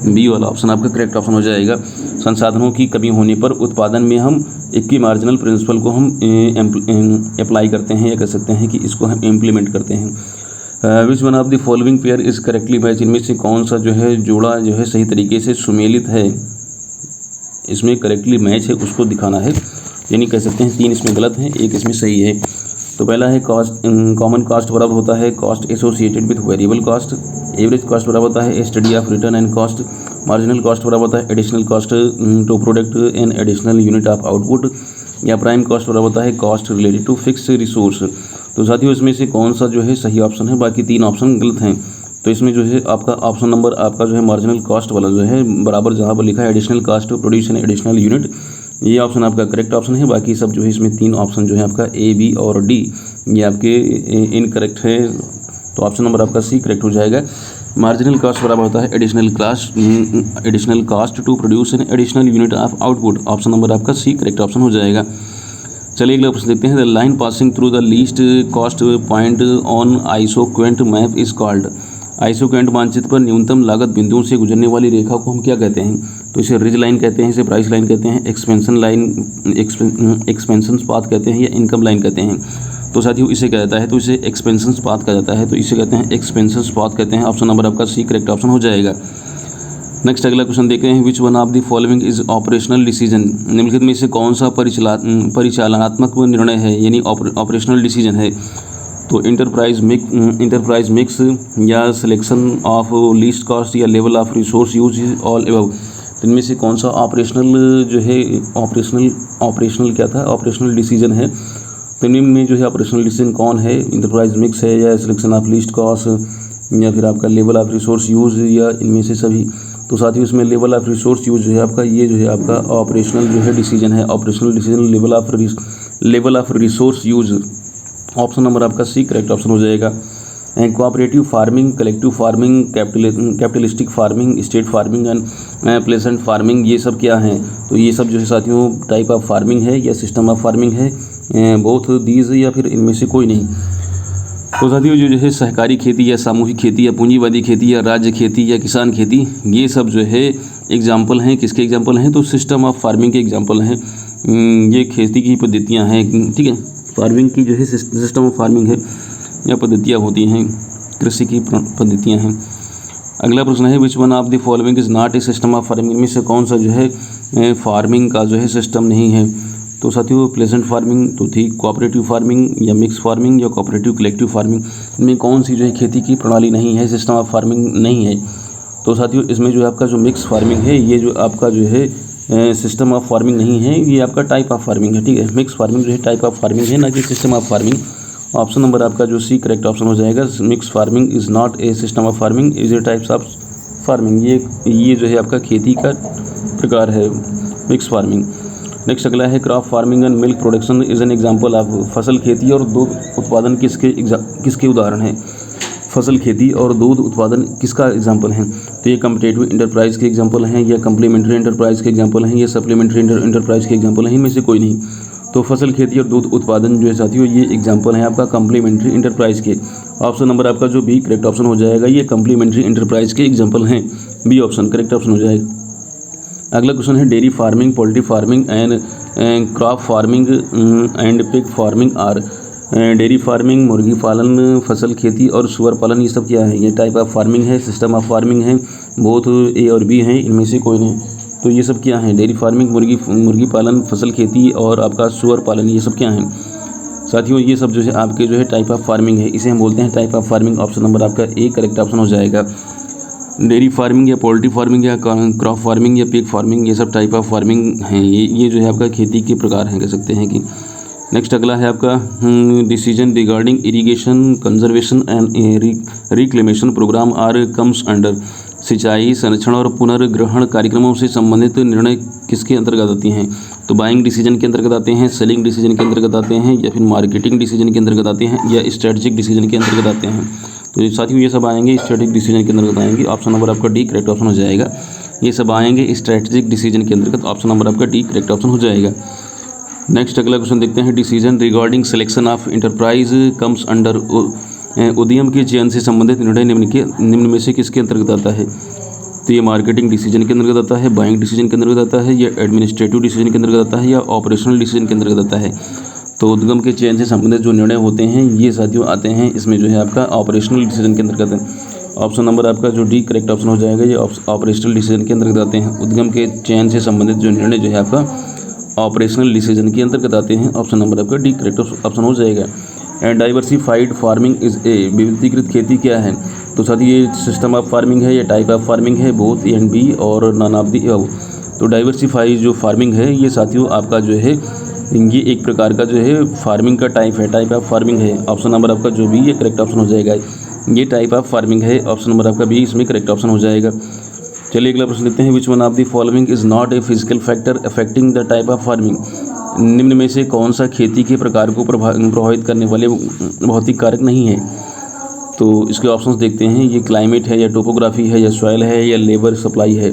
बी वाला ऑप्शन आपका करेक्ट ऑप्शन हो जाएगा। संसाधनों की कमी होने पर उत्पादन में हम इक्वी मार्जिनल प्रिंसिपल को हम अप्लाई करते हैं, या कह सकते हैं कि इसको हम इम्प्लीमेंट करते हैं। विच one of the following pair is correctly match, इनमें से कौन सा जो है जोड़ा जो है सही तरीके से सुमेलित है? इसमें करेक्टली मैच है उसको दिखाना है, यानी कह सकते हैं 3 इसमें गलत हैं, 1 इसमें सही है। तो पहला है कॉस्ट, कॉमन कॉस्ट बराबर होता है cost associated with variable cost. Average cost बराबर होता है study of return and cost. Marginal cost बराबर होता है additional cost to product and additional unit of output. या प्राइम कॉस्ट बराबर होता है cost related to fix resource. तो साथियों इसमें से कौन सा जो है सही ऑप्शन है, बाकी 3 ऑप्शन गलत हैं। तो इसमें जो है आपका ऑप्शन नंबर आपका जो है मार्जिनल कॉस्ट वाला जो है बराबर जहाँ पर लिखा है additional cost to produce an additional unit, ये ऑप्शन आपका करेक्ट ऑप्शन है। बाकी सब जो है इसमें 3 ऑप्शन जो है आपका ए, बी और डी ये आपके इनकरेक्ट है। तो ऑप्शन नंबर आपका सी करेक्ट हो जाएगा। मार्जिनल कॉस्ट बराबर होता है additional cost to produce an additional unit of output. Option number आपका सी करेक्ट ऑप्शन हो जाएगा। चलिए अगला प्रश्न देखते हैं। The line passing through the least cost point on isoquant map is called. Isoquant मानचित्र पर न्यूनतम लागत बिंदुओं से गुजरने वाली रेखा को हम क्या कहते हैं? तो इसे रिज लाइन कहते हैं, इसे प्राइस लाइन कहते हैं, एक्सपेंशन लाइन, एक्सपेंशन पाथ कहते हैं या इनकम लाइन कहते हैं। तो साथियों इसे क्या जाता है, तो इसे एक्सपेंशन पाथ कहा जाता है, तो इसे कहते हैं एक्सपेंशन पाथ कहते हैं। ऑप्शन नंबर आपका सी करेक्ट ऑप्शन हो जाएगा। नेक्स्ट अगला क्वेश्चन देखते हैं। विच one of the following is operational decision. निम्नलिखित में से कौन सा परिचालनात्मक निर्णय है, यानी ऑपरेशनल डिसीजन है? तो इंटरप्राइज मिक्स या सिलेक्शन ऑफ लीस्ट कॉस्ट या level of resource use is all above. इनमें से कौन सा ऑपरेशनल जो है ऑपरेशनल क्या था, ऑपरेशनल डिसीजन है? तो इनमें जो है ऑपरेशनल डिसीजन कौन है? इंटरप्राइज मिक्स है या सिलेक्शन ऑफ लीस्ट कॉस्ट या फिर आपका लेवल ऑफ रिसोर्स यूज या इनमें से सभी? तो साथ ही उसमें लेवल ऑफ रिसोर्स यूज जो है आपका ये जो है आपका ऑपरेशनल जो है डिसीजन है। Operational decision level of resource use. Option number आपका सी करेक्ट ऑप्शन हो जाएगा। Cooperative farming, collective farming, capitalistic farming, state farming and peasant farming, ये सब क्या हैं? तो ये सब जो है साथियों टाइप ऑफ फार्मिंग है या सिस्टम ऑफ फार्मिंग है, बोथ दीज या फिर इनमें से कोई नहीं। तो साथियों जो है सहकारी खेती या सामूहिक खेती या पूंजीवादी खेती या राज्य खेती या किसान खेती, ये सब जो है एग्जाम्पल हैं। किसके एग्जाम्पल हैं? तो सिस्टम ऑफ फार्मिंग के एग्जाम्पल हैं। ये खेती की पद्धतियाँ हैं, ठीक है। फार्मिंग की जो है सिस्टम ऑफ फार्मिंग है या पद्धतियाँ होती हैं, कृषि की पद्धतियाँ हैं। अगला प्रश्न है which one of the following is not a system of farming. इनमें से कौन सा जो है फार्मिंग का जो है सिस्टम नहीं है? तो साथियों प्लेसेंट फार्मिंग तो थी, कोऑपरेटिव फार्मिंग या मिक्स फार्मिंग या कोऑपरेटिव कलेक्टिव फार्मिंग, इनमें कौन सी जो है खेती की प्रणाली नहीं है, सिस्टम ऑफ फार्मिंग नहीं है? तो साथियों इसमें जो है आपका जो मिक्स फार्मिंग है, ये जो आपका जो है सिस्टम ऑफ फार्मिंग नहीं है, ये आपका टाइप ऑफ फार्मिंग है, ठीक है। मिक्स फार्मिंग जो है टाइप ऑफ फार्मिंग है, ना कि system of farming. Option number आपका जो सी करेक्ट ऑप्शन हो जाएगा। Mix farming is not a system of farming, is A types of farming. ये जो है आपका खेती का प्रकार है, मिक्स फार्मिंग। नेक्स्ट अगला है crop farming and milk production is an example of. फसल खेती और दूध उत्पादन किसके उदाहरण हैं? फसल खेती और दूध उत्पादन किसका एग्जाम्पल है? तो ये कम्पिटेटिव इंटरप्राइज के एग्जाम्पल हैं या कम्प्लीमेंट्री इंटरप्राइज के एग्जाम्पल हैं या सप्लीमेंट्री इंटरप्राइज के एग्जाम्पल हैं, इनमें से कोई नहीं। तो फसल खेती और दूध उत्पादन जो है साथियों ये एग्जाम्पल है आपका कम्प्लीमेंट्री इंटरप्राइज के। ऑप्शन नंबर आपका जो बी करेक्ट ऑप्शन हो जाएगा, ये कम्प्लीमेंट्री इंटरप्राइज के एग्जाम्पल हैं। बी ऑप्शन करेक्ट ऑप्शन हो जाएगा। अगला क्वेश्चन है dairy farming, poultry farming and crop farming and pig farming are. Dairy farming, मुर्गी पालन, फसल खेती और सुअर पालन, ये सब क्या है? ये टाइप ऑफ फार्मिंग है, सिस्टम ऑफ फार्मिंग है, बोथ ए और बी हैं, इनमें से कोई नहीं। तो ये सब क्या है? डेयरी फार्मिंग, मुर्गी पालन, फसल खेती और आपका सुअर पालन, ये सब क्या हैं? साथियों ये सब जो है आपके जो है टाइप ऑफ फार्मिंग है, इसे हम बोलते हैं type of farming. Option number आपका ए करेक्ट ऑप्शन हो जाएगा। डेयरी फार्मिंग या पोल्ट्री फार्मिंग या क्रॉप फार्मिंग या पिग फार्मिंग, ये सब टाइप ऑफ फार्मिंग हैं। ये जो है आपका खेती के प्रकार हैं, कह सकते हैं कि। नेक्स्ट अगला है आपका decision regarding irrigation conservation and reclamation program are comes under. सिंचाई, संरक्षण और पुनर्ग्रहण कार्यक्रमों से संबंधित निर्णय किसके अंतर्गत आती हैं? तो बाइंग डिसीजन के अंतर्गत आते हैं, सेलिंग डिसीजन के अंतर्गत आते हैं या फिर मार्केटिंग डिसीजन के अंतर्गत आते हैं या स्ट्रेटेजिक डिसीजन के अंतर्गत आते हैं? तो साथियों ये सब आएंगे स्ट्रेटेजिक डिसीजन के अंतर्गत आएंगे। ऑप्शन नंबर आपका डी करेक्ट ऑप्शन हो जाएगा। ये सब आएंगे स्ट्रेटेजिक डिसीजन के अंतर्गत, ऑप्शन नंबर आपका डी करेक्ट ऑप्शन हो जाएगा। नेक्स्ट अगला क्वेश्चन देखते हैं। Decision regarding selection of enterprise comes under. उद्यम के चयन से संबंधित निर्णय निम्न में से किसके अंतर्गत आता है? तो ये मार्केटिंग डिसीजन के अंतर्गत आता है, बाइंग डिसीजन के अंतर्गत आता है या एडमिनिस्ट्रेटिव डिसीजन के अंतर्गत आता है या ऑपरेशनल डिसीजन के अंतर्गत आता है? तो उद्यम के चयन से संबंधित जो निर्णय होते हैं ये साथियों आते हैं इसमें जो है आपका ऑपरेशनल डिसीजन के अंतर्गत है। ऑप्शन नंबर आपका जो डी करेक्ट ऑप्शन हो जाएगा। ये ऑपरेशनल डिसीजन के अंतर्गत आते हैं। उद्यम के चयन से संबंधित जो निर्णय जो है आपका ऑपरेशनल डिसीजन के अंतर्गत आते हैं। ऑप्शन नंबर आपका डी करेक्ट ऑप्शन हो जाएगा। And diversified farming is a, विविधीकृत खेती क्या है? तो साथी ये सिस्टम ऑफ फार्मिंग है या टाइप ऑफ फार्मिंग है, बोथ ए एंड बी और नन ऑफ दी अबव। तो डाइवर्सिफाइड जो फार्मिंग है ये साथियों आपका जो है ये एक प्रकार का जो है फार्मिंग का टाइप है, टाइप ऑफ फार्मिंग है। ऑप्शन नंबर आपका जो बी ये करेक्ट ऑप्शन हो जाएगा। ये टाइप ऑफ फार्मिंग है। ऑप्शन नंबर आपका बी इसमें करेक्ट ऑप्शन हो जाएगा। चलिए अगला प्रश्न लेते हैं। विच one of the following is not a physical factor affecting the type of farming? निम्न में से कौन सा खेती के प्रकार को प्रभावित करने वाले भौतिक कारक नहीं है? तो इसके ऑप्शंस देखते हैं। ये क्लाइमेट है या टोपोग्राफी है या सॉइल है या लेबर सप्लाई है?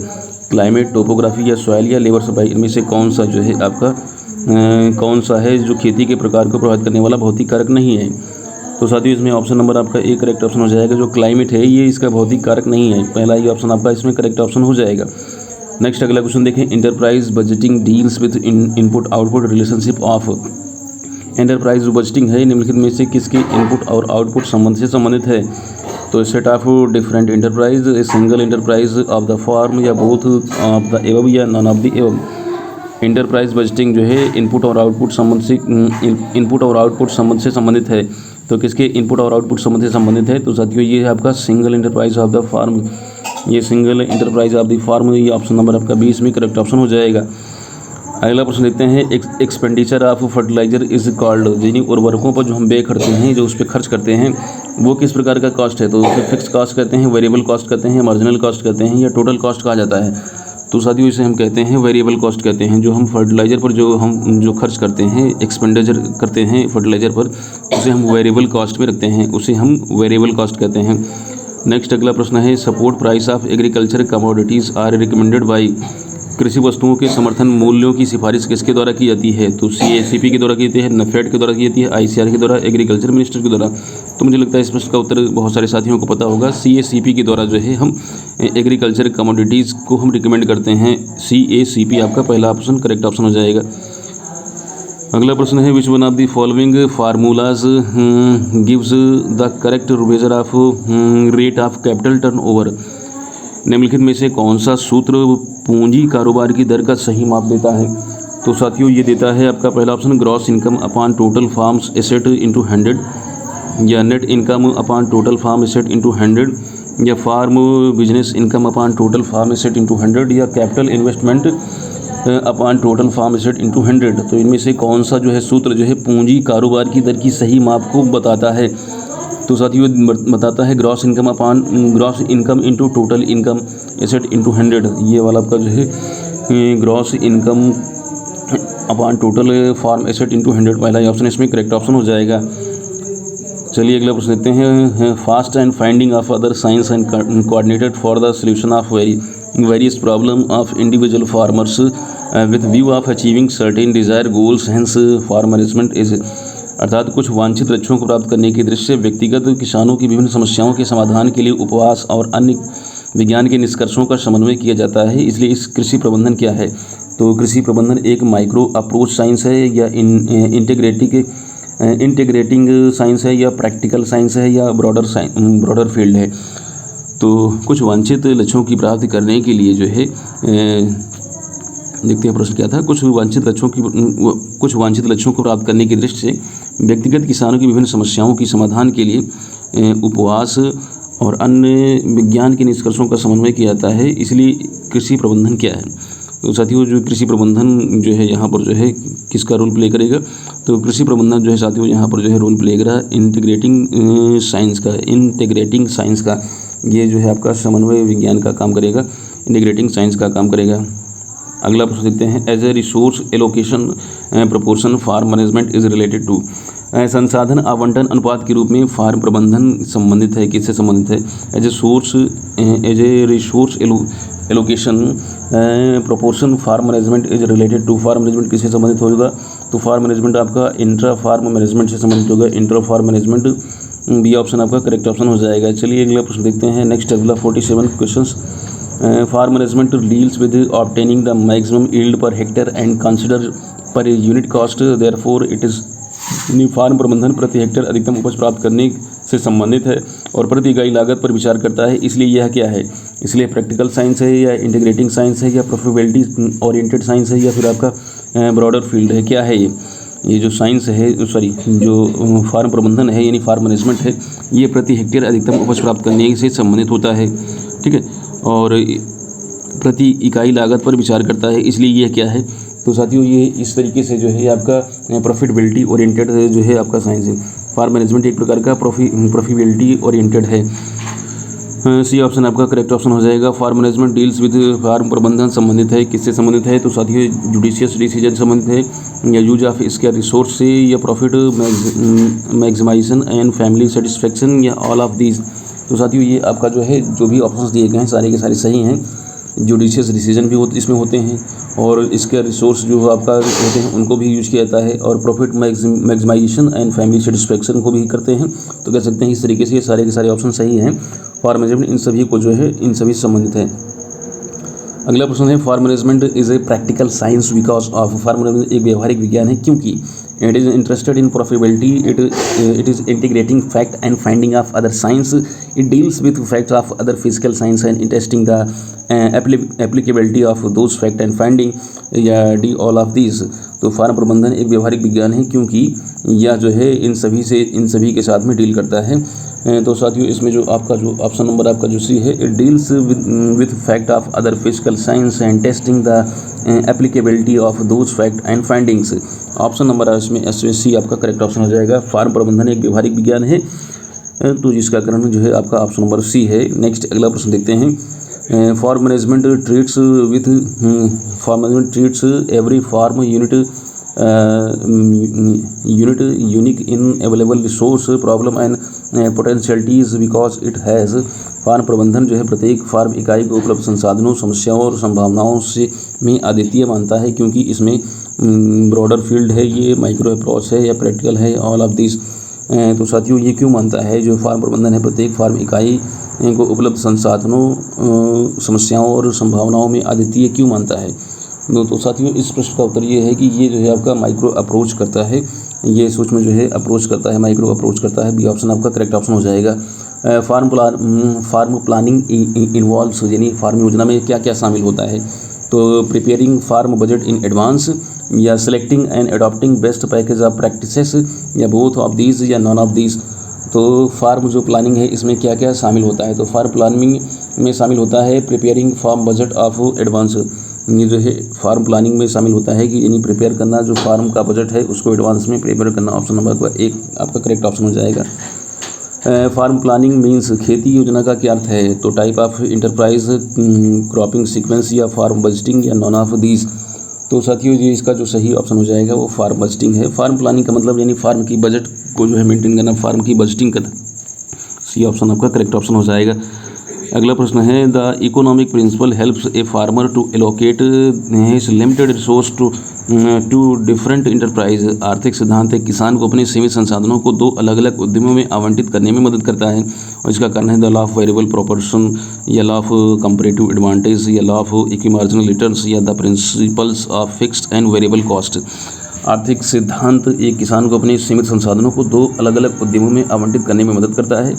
क्लाइमेट, टोपोग्राफी या सॉइल या लेबर सप्लाई, इनमें से कौन सा जो है आपका कौन सा है जो खेती के प्रकार को प्रभावित करने वाला भौतिक कारक नहीं है? तो साथियों इसमें ऑप्शन नंबर आपका ए करेक्ट ऑप्शन हो जाएगा। जो क्लाइमेट है ये इसका भौतिक कारक नहीं है। पहला ये ऑप्शन आपका इसमें करेक्ट ऑप्शन हो जाएगा। नेक्स्ट अगला क्वेश्चन देखें। Enterprise budgeting deals with input output relationship of. Enterprise जो बजटिंग है निम्नलिखित में से किसके इनपुट और आउटपुट संबंध से संबंधित है? तो set of different enterprise, a single enterprise of the form या बोथ ऑफ द एबव या none of the above. Enterprise budgeting जो है इनपुट और आउटपुट संबंध से संबंधित है। तो किसके इनपुट और आउटपुट संबंध से संबंधित है? तो साथियों ये है आपका single enterprise of the farm. ये single enterprise of the farm, ये ऑप्शन नंबर आपका 20 में करेक्ट ऑप्शन हो जाएगा। अगला प्रश्न देखते हैं। Expenditure of fertilizer is called, जिन्हीं उर्वरकों पर जो हम व्यय करते हैं, जो उस पर खर्च करते हैं, वो किस प्रकार का कॉस्ट है? तो उसे फिक्स कॉस्ट कहते हैं, वेरिएबल कॉस्ट कहते हैं, मार्जिनल कॉस्ट कहते हैं या टोटल कॉस्ट कहा जाता है? तो साथियों इसे हम कहते हैं वेरिएबल कॉस्ट कहते हैं। जो हम फर्टिलाइज़र पर जो खर्च करते हैं, एक्सपेंडिचर करते हैं फर्टिलाइज़र पर, उसे हम वेरिएबल कॉस्ट में रखते हैं, उसे हम वेरिएबल कॉस्ट कहते हैं। नेक्स्ट अगला प्रश्न है। Support price of agriculture commodities are recommended by. कृषि वस्तुओं के समर्थन मूल्यों की सिफारिश किसके द्वारा की जाती है? तो CACP के द्वारा की जाती है, नेफेड के द्वारा की जाती है, ICAR के द्वारा, एग्रीकल्चर मिनिस्टर के द्वारा। तो मुझे लगता है इस प्रश्न का उत्तर बहुत सारे साथियों को पता होगा। CACP के द्वारा जो है हम एग्रीकल्चर कमोडिटीज़ को हम रिकमेंड करते हैं। CACP आपका पहला ऑप्शन करेक्ट ऑप्शन हो जाएगा। अगला प्रश्न है। Which one of the following formulas gives the correct measure of rate of capital turnover? निम्नलिखित में से कौन सा सूत्र पूंजी कारोबार की दर का सही माप देता है? तो साथियों ये देता है आपका पहला option gross income upon total farms asset into 100, या net income upon total farm asset into 100, या farm business income upon total farm asset into 100, या capital investment upon total farm asset into 100। तो इनमें से कौन सा जो है सूत्र जो है पूंजी कारोबार की दर की सही माप को बताता है? तो साथियों बताता है gross income into total income asset into 100। ये वाला आपका जो है gross income upon total farm asset into 100 पहला ऑप्शन इसमें करेक्ट ऑप्शन हो जाएगा। चलिए अगला प्रश्न लेते हैं। Fast and finding of other science and coordinated for the solution of various problem of individual farmers with view of achieving certain desire goals, hence farm management is. अर्थात कुछ वांछित लक्ष्यों को प्राप्त करने की दृष्टि से व्यक्तिगत किसानों की विभिन्न समस्याओं के समाधान के लिए उपवास और अन्य विज्ञान के निष्कर्षों का समन्वय किया जाता है। इसलिए इस कृषि प्रबंधन क्या है? तो कृषि प्रबंधन एक माइक्रो अप्रोच साइंस है, या इंटीग्रेटिंग साइंस है, या प्रैक्टिकल साइंस है, या ब्रॉडर फील्ड है। तो कुछ वांछित लक्ष्यों की प्राप्ति करने के लिए जो है देखते हैं प्रश्न क्या था। कुछ वांछित लक्ष्यों को प्राप्त करने की दृष्टि से व्यक्तिगत किसानों की विभिन्न समस्याओं की समाधान के लिए उपवास और अन्य विज्ञान के निष्कर्षों का समन्वय किया जाता है। इसलिए कृषि प्रबंधन क्या है? तो साथियों जो कृषि प्रबंधन जो है यहाँ पर जो है किसका रोल प्ले करेगा? तो कृषि प्रबंधन जो है साथियों यहाँ पर जो है रोल प्ले करेगा इंटीग्रेटिंग साइंस का। ये जो है आपका समन्वय विज्ञान का काम करेगा, इंटीग्रेटिंग साइंस का काम करेगा। अगला प्रश्न देखते हैं। As a resource allocation proportion farm management is related to. संसाधन आवंटन अनुपात के रूप में फार्म प्रबंधन संबंधित है, किससे संबंधित है? As a resource allocation proportion farm management is related to. Farm management किससे संबंधित होगा? तो फार्म मैनेजमेंट आपका इंट्रा फार्म मैनेजमेंट से संबंधित होगा। Intra farm management B option आपका करेक्ट ऑप्शन हो जाएगा। चलिए अगला प्रश्न देखते हैं। नेक्स्ट अगला 47 questions. Farm management deals with obtaining the maximum yield per hectare and consider per unit cost, therefore it is. Farm प्रबंधन प्रति हेक्टेयर अधिकतम उपज प्राप्त करने से संबंधित है और प्रति इकाई लागत पर विचार करता है। इसलिए यह क्या है, इसलिए प्रैक्टिकल साइंस है या इंटीग्रेटिंग साइंस है या प्रॉफिटेबिलिटी ओरिएंटेड साइंस है या फिर आपका ब्रॉडर फील्ड है, क्या है ये जो साइंस है जो फार्म प्रबंधन है यानी फार्म मैनेजमेंट है, ये प्रति हेक्टेयर अधिकतम उपज प्राप्त करने से संबंधित होता है। ठीक है, और प्रति इकाई लागत पर विचार करता है, इसलिए यह क्या है। तो साथियों ये इस तरीके से जो है आपका प्रॉफिटेबिलिटी ओरिएंटेड जो है आपका साइंस है। फार्म मैनेजमेंट एक प्रकार का प्रॉफिटेबिलिटी ओरिएंटेड है। सी ऑप्शन आपका करेक्ट ऑप्शन हो जाएगा। Farm management deals with farm प्रबंधन संबंधित है, किससे संबंधित है, तो साथियों जुडिशियस डिसीजन संबंधित है या यूज ऑफ इसके रिसोर्स से या profit maximization and family satisfaction या ऑल ऑफ दीज। तो साथियों ये आपका जो है जो भी ऑप्शंस दिए गए हैं सारे के सारे सही हैं। जुडिशियस डिसीजन भी इसमें होते हैं और इसके रिसोर्स जो आपका होते हैं उनको भी यूज किया जाता है और profit maximization and family satisfaction को भी करते हैं। तो कह सकते हैं इस तरीके से ये सारे के सारे ऑप्शन सही हैं। फार्म मैनेजमेंट इन सभी को जो है इन सभी से संबंधित है। अगला प्रश्न है farm management is a practical science because of. Farm management एक व्यवहारिक विज्ञान है क्योंकि it is interested in profitability, it is integrating fact and finding of other science, it deals with facts of other physical science and testing the applicability of those fact and finding या D all of these. तो farm प्रबंधन एक व्यवहारिक विज्ञान है क्योंकि यह जो है इन सभी के साथ में डील करता है। तो साथियों इसमें जो आपका जो ऑप्शन नंबर आपका जो सी है, it deals with fact of other physical science and testing the applicability of those fact and findings. Option number इसमें सी आपका करेक्ट ऑप्शन हो जाएगा। फार्म प्रबंधन एक व्यवहारिक विज्ञान है, तो जिसका कारण जो है आपका ऑप्शन नंबर सी है। नेक्स्ट अगला प्रश्न देखते हैं। Farm management treats every farm unique in available resource problem and potentialities because it has. Farm प्रबंधन जो है प्रत्येक फार्म इकाई को उपलब्ध संसाधनों, समस्याओं और संभावनाओं से में अद्वितीय मानता है क्योंकि इसमें ब्रॉडर फील्ड है, ये माइक्रो अप्रोच है या प्रैक्टिकल है, ऑल ऑफ दिस। तो साथियों ये क्यों मानता है जो फार्म प्रबंधन है प्रत्येक फार्म इकाई को उपलब्ध संसाधनों, समस्याओं और संभावनाओं में अद्वितीय क्यों मानता है। तो साथियों इस प्रश्न का उत्तर ये है कि ये जो है आपका माइक्रो अप्रोच करता है, ये सूक्ष्म जो है अप्रोच करता है, माइक्रो अप्रोच करता है। बी ऑप्शन आपका करेक्ट ऑप्शन हो जाएगा। फार्म प्लानिंग इन्वॉल्व्स यानी फार्म योजना में क्या क्या शामिल होता है, तो preparing farm budget in advance या selecting and adopting best package of practices या बोथ ऑफ दीज या नॉन ऑफ दीज। तो फार्म जो प्लानिंग है इसमें क्या क्या शामिल होता है, तो फार्म प्लानिंग में शामिल होता है preparing farm budget of advance. ये जो है फार्म प्लानिंग में शामिल होता है कि यानी प्रिपेयर करना जो फार्म का बजट है उसको एडवांस में प्रिपेयर करना। ऑप्शन नंबर एक आपका करेक्ट ऑप्शन हो जाएगा। फार्म प्लानिंग मीन्स खेती योजना का क्या अर्थ है, तो type of enterprise, cropping sequence या फार्म बजटिंग या नॉन ऑफ दीज। तो साथियों ये इसका जो सही ऑप्शन हो जाएगा वो फार्म बजटिंग है। फार्म प्लानिंग का मतलब यानी फार्म की बजट को जो है मेंटेन करना, फार्म की बजटिंग करना। सी ऑप्शन आपका करेक्ट ऑप्शन हो जाएगा। अगला प्रश्न है the economic principle helps a farmer to allocate his limited resource to different enterprise. आर्थिक सिद्धांत एक किसान को अपने सीमित संसाधनों को दो अलग अलग उद्यमों में आवंटित करने में मदद करता है और इसका कारण है the law of variable proportion या लॉ ऑफ कंपैरेटिव एडवांटेज या लॉ ऑफ इक्विमार्जिनल रिटर्न्स या the principles of fixed and variable cost. आर्थिक सिद्धांत एक किसान को अपने सीमित संसाधनों को दो अलग अलग उद्यमों में आवंटित करने में मदद करता है।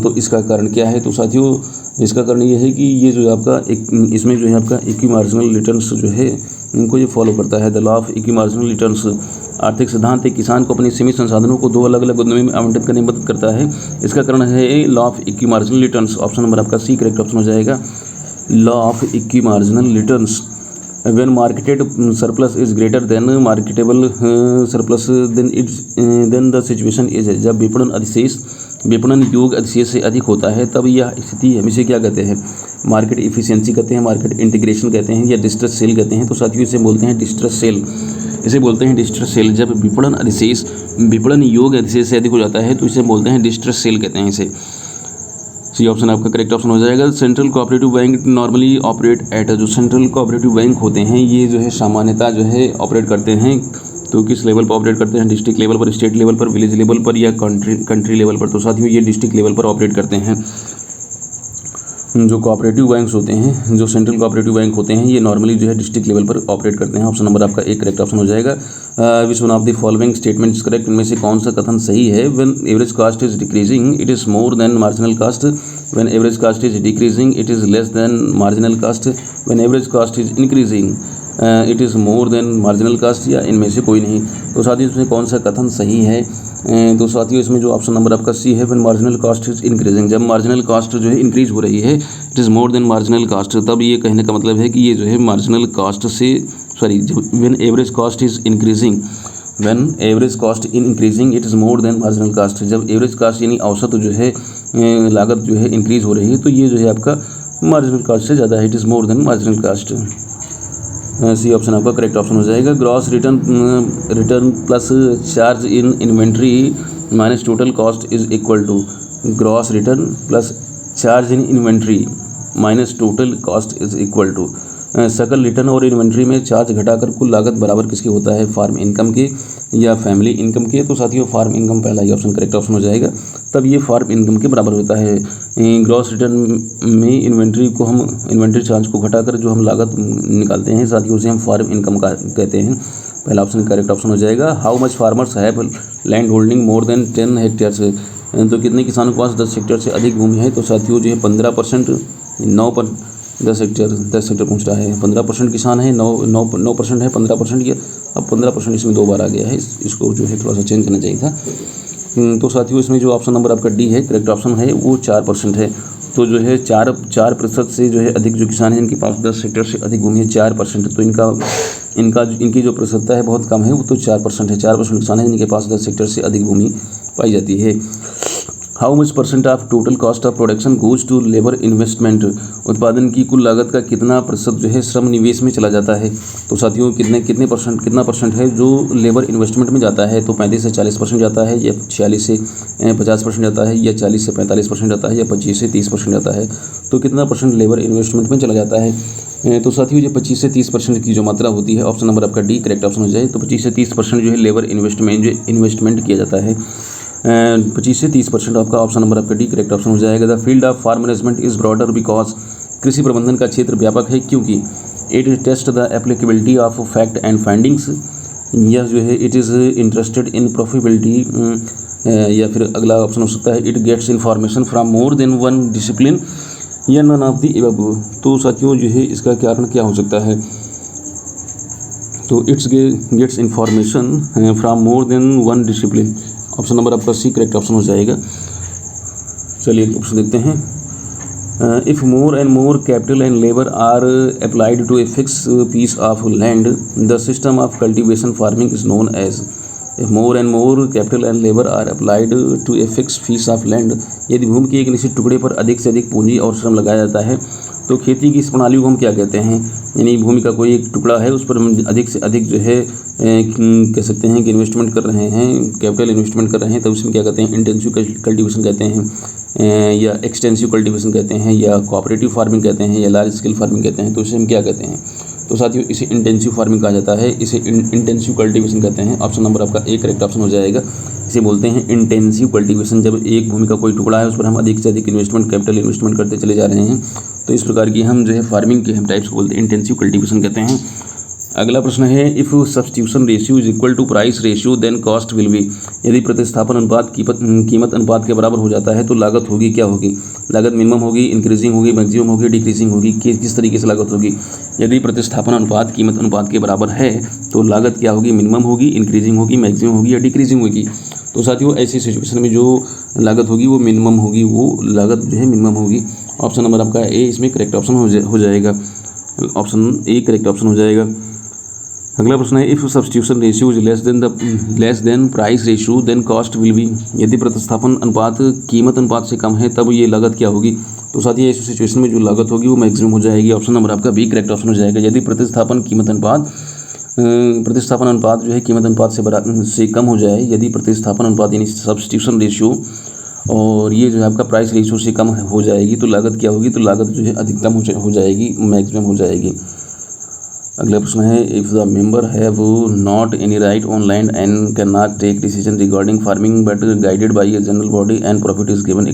तो इसका कारण क्या है, तो साथियों इसका कारण ये है कि ये जो है आपका इसमें जो है आपका इक्विमार्जिनल रिटर्न्स जो है इनको ये फॉलो करता है। The law of equimarginal returns आर्थिक सिद्धांत एक किसान को अपने सीमित संसाधनों को दो अलग अलग उद्यमों में आवंटित करने में मदद करता है। इसका कारण है law of equimarginal returns. Option number आपका सी करेक्ट ऑप्शन हो जाएगा। Law of equimarginal returns when marketed surplus is greater than marketable surplus then the situation is। जब विपणन योग अधिशेष से अधिक होता है तब यह स्थिति हम इसे क्या कहते हैं, मार्केट इफिशिएंसी कहते हैं, मार्केट इंटीग्रेशन कहते हैं या डिस्ट्रेस सेल कहते हैं। तो साथियों इसे बोलते हैं डिस्ट्रेस सेल, इसे बोलते हैं डिस्ट्रेस सेल। जब विपणन योग अधिशेष से अधिक हो जाता है तो इसे बोलते हैं डिस्ट्रेस सेल कहते हैं इसे। सी ऑप्शन आपका करेक्ट ऑप्शन हो जाएगा। Central cooperative bank normally operate at, जो सेंट्रल कोऑपरेटिव बैंक होते हैं ये जो है सामान्यतः जो है ऑपरेट करते हैं, तो किस लेवल पर ऑपरेट करते हैं, डिस्ट्रिक्ट लेवल पर, स्टेट लेवल पर, विलेज लेवल पर या कंट्री लेवल पर। तो साथियों ये डिस्ट्रिक्ट लेवल पर ऑपरेट करते हैं। जो कोऑपरेटिव बैंक्स होते हैं, जो सेंट्रल कोऑपरेटिव बैंक होते हैं, ये नॉर्मली जो है डिस्ट्रिक्ट लेवल पर ऑपरेट करते हैं। ऑप्शन नंबर आपका एक करेक्ट ऑप्शन हो जाएगा। Which one of the following statement is correct, इनमें से कौन सा कथन सही है? When average cost is decreasing it is more than marginal cost, when average cost is decreasing it is less than marginal cost, when average cost is increasing it is more than marginal cost, या इनमें से कोई नहीं। तो साथियों इसमें कौन सा कथन सही है? तो साथियों इसमें जो ऑप्शन नंबर आपका सी है, when marginal cast is increasing, जब मार्जिनल कास्ट जो है इंक्रीज हो रही है, it is more than marginal cast, तब ये कहने का मतलब है कि ये जो है मार्जिनल कास्ट से, sorry, when average cost is increasing, when average cost in increasing it is more than marginal cost, जब एवरेज कास्ट यानी औसत जो है लागत जो है इंक्रीज हो रही है, तो ये जो है आपका मार्जिनल कास्ट से ज़्यादा है, it is more than marginal cost. C option आपका करेक्ट ऑप्शन हो जाएगा। Gross return plus charge in inventory minus total cost is equal to, gross return plus charge in inventory minus total cost is equal to, सकल return और inventory में charge घटाकर कुल लागत बराबर किसके होता है? फार्म इनकम के या फैमिली इनकम के? तो साथियों फार्म इनकम पहला ही ऑप्शन करेक्ट ऑप्शन हो जाएगा, तब ये फार्म इनकम के बराबर होता है। ग्रॉस रिटर्न में इन्वेंट्री को हम, इन्वेंट्री चार्ज को घटाकर जो हम लागत निकालते हैं साथियों, उसे हम फार्म इनकम का कहते हैं। पहला ऑप्शन करेक्ट ऑप्शन हो जाएगा। How much farmers have land holding more than 10 hectare से, तो कितने किसानों के पास 10 हेक्टेयर से अधिक भूमि है? तो साथियों जो है 15%, 10 हेक्टेयर पूछ रहा है, 15% किसान है, 9% है, 15% ये, अब 15% इसमें 2 बार आ गया है, इसको जो है थोड़ा सा चेंज करना चाहिए था। तो साथियों इसमें जो ऑप्शन नंबर आपका डी है करेक्ट ऑप्शन है, वो 4% है। तो जो है 4% से जो है अधिक जो किसान हैं इनके पास 10 हेक्टेयर से अधिक भूमि है 4%, तो इनकी जो प्रतिशतता है बहुत कम है, वो तो 4% है। 4% किसान हैं जिनके पास 10 हेक्टेयर से अधिक भूमि पाई जाती है। How much percent of total cost of production goes to labour investment, उत्पादन की कुल लागत का कितना प्रतिशत जो है श्रम निवेश में चला जाता है? तो साथियों कितना परसेंट है जो लेबर इन्वेस्टमेंट में जाता है? तो 35 से 40% जाता है, या 46 से 50% जाता है, या 40 से 45% जाता है, या 25 से 30% जाता है? तो कितना परसेंट लेबर इन्वेस्टमेंट में चला जाता है? तो साथियों ये 25 से 30% की जो मात्रा होती है, ऑप्शन नंबर आपका डी करेक्ट ऑप्शन हो जाए। तो 25 से 30% जो है लेबर इन्वेस्टमेंट किया जाता है, 25 से 30% आपका ऑप्शन नंबर आपका डी करेक्ट ऑप्शन हो जाएगा। The field of farm management is broader because, कृषि प्रबंधन का क्षेत्र व्यापक है क्योंकि it test the applicability of fact and findings, यह जो है it is interested in profitability, या फिर अगला ऑप्शन हो सकता है it gets information from more than one discipline, या नन ऑफ द अबव। तो साथियों जो है इसका कारण क्या हो सकता है? तो it's gets information from more than one discipline, option number आपका सी करेक्ट ऑप्शन हो जाएगा। चलिए ऑप्शन देखते हैं। If more and more capital and labour are applied to a fix piece of land the system of cultivation farming is known as. If more and more capital and labour are applied to a fix piece of land, यदि भूमि के एक निश्चित टुकड़े पर अधिक से अधिक पूंजी और श्रम लगाया जाता है तो खेती की इस प्रणाली को हम क्या कहते हैं? यानी भूमि का कोई एक टुकड़ा है, उस पर हम अधिक से अधिक जो है कह सकते हैं कि इन्वेस्टमेंट कर रहे हैं, कैपिटल इन्वेस्टमेंट कर रहे हैं, तो उसमें क्या कहते हैं? इंटेंसिव कल्टीवेशन कहते हैं, या एक्सटेंसिव कल्टीवेशन कहते हैं, या कोऑपरेटिव फार्मिंग कहते हैं, या लार्ज स्केल फार्मिंग कहते हैं। तो इसे हम क्या कहते हैं? तो साथियों इसे इंटेंसिव फार्मिंग कहा जाता है, इसे इंटेंसिव कल्टीवेशन कहते हैं। ऑप्शन नंबर आपका ए करेक्ट ऑप्शन हो जाएगा। इसे बोलते हैं इंटेंसिव कल्टीवेशन, जब एक भूमि का कोई टुकड़ा है उस पर हम अधिक से अधिक इन्वेस्टमेंट, कैपिटल इन्वेस्टमेंट करते चले जा रहे हैं, तो इस प्रकार की हम जो है फार्मिंग के हम टाइप्स को बोलते हैं इंटेंसिव कल्टीवेशन कहते हैं। अगला प्रश्न है if substitution ratio is equal to price ratio then cost will be, यदि प्रतिस्थापन अनुपात कीमत अनुपात के बराबर हो जाता है तो लागत होगी क्या होगी? लागत मिनिमम होगी, इंक्रीजिंग होगी, मैक्सिमम होगी, डिक्रीजिंग होगी, किस तरीके से लागत होगी? यदि प्रतिस्थापन अनुपात कीमत अनुपात के बराबर है तो लागत क्या होगी? मिनिमम होगी, इंक्रीजिंग होगी, मैक्सिमम होगी, या डिक्रीजिंग होगी? तो साथियों ऐसी सिचुएशन में जो लागत होगी वो मिनिमम होगी, वो लागत जो है मिनिमम होगी। ऑप्शन नंबर आपका ए इसमें करेक्ट ऑप्शन हो जाएगा, ऑप्शन ए करेक्ट ऑप्शन हो जाएगा। अगला प्रश्न है if substitution ratio is less than price ratio then cost will be, यदि प्रतिस्थापन अनुपात कीमत अनुपात से कम है तब ये लागत क्या होगी? तो साथियों ऐसी सिचुएशन में जो लागत होगी वो मैक्सिमम हो जाएगी। ऑप्शन नंबर आपका बी करेक्ट ऑप्शन हो जाएगा। यदि प्रतिस्थापन अनुपात जो है कीमत अनुपात से कम हो जाए, यदि प्रतिस्थापन अनुपात यानी सब्स्टिट्यूशन रेशियो और ये जो है आपका प्राइस रेशियो से कम हो जाएगी तो लागत क्या होगी? तो लागत जो है अधिकतम हो जाएगी, मैक्सिमम हो जाएगी। अगला प्रश्न है if the member have not any right on land and can not take decision regarding farming but guided by a general body and profit is given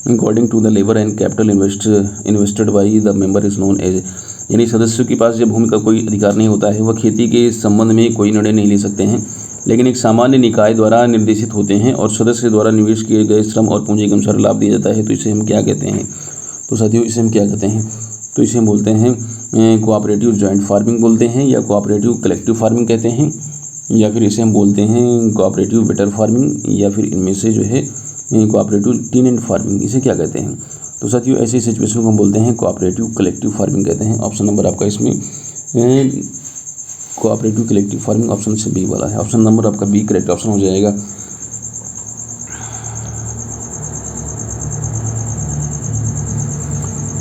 according to the labour and capital invested by the member is known as. यानी सदस्यों के पास जब भूमि का कोई अधिकार नहीं होता है, वह खेती के संबंध में कोई निर्णय नहीं ले सकते हैं, लेकिन एक सामान्य निकाय द्वारा निर्देशित होते हैं और सदस्य द्वारा निवेश किए गए श्रम और पूंजी के अनुसार लाभ दिया जाता है। तो इसे हम क्या कहते हैं? तो साथियों इसे हम क्या कहते हैं? तो इसे हम बोलते हैं कोऑपरेटिव जॉइंट फार्मिंग बोलते हैं, या कोऑपरेटिव कलेक्टिव फार्मिंग कहते हैं, या फिर इसे हम बोलते हैं कोऑपरेटिव बेटर फार्मिंग, या फिर इनमें से जो है कोऑपरेटिव टेनेंट फार्मिंग, इसे क्या कहते हैं? तो साथियों ऐसे सिचुएशन को हम बोलते हैं कोऑपरेटिव कलेक्टिव फार्मिंग कहते हैं। ऑप्शन नंबर आपका इसमें कोऑपरेटिव कलेक्टिव फार्मिंग ऑप्शन से बी वाला है। ऑप्शन नंबर आपका बी करेक्ट ऑप्शन हो जाएगा।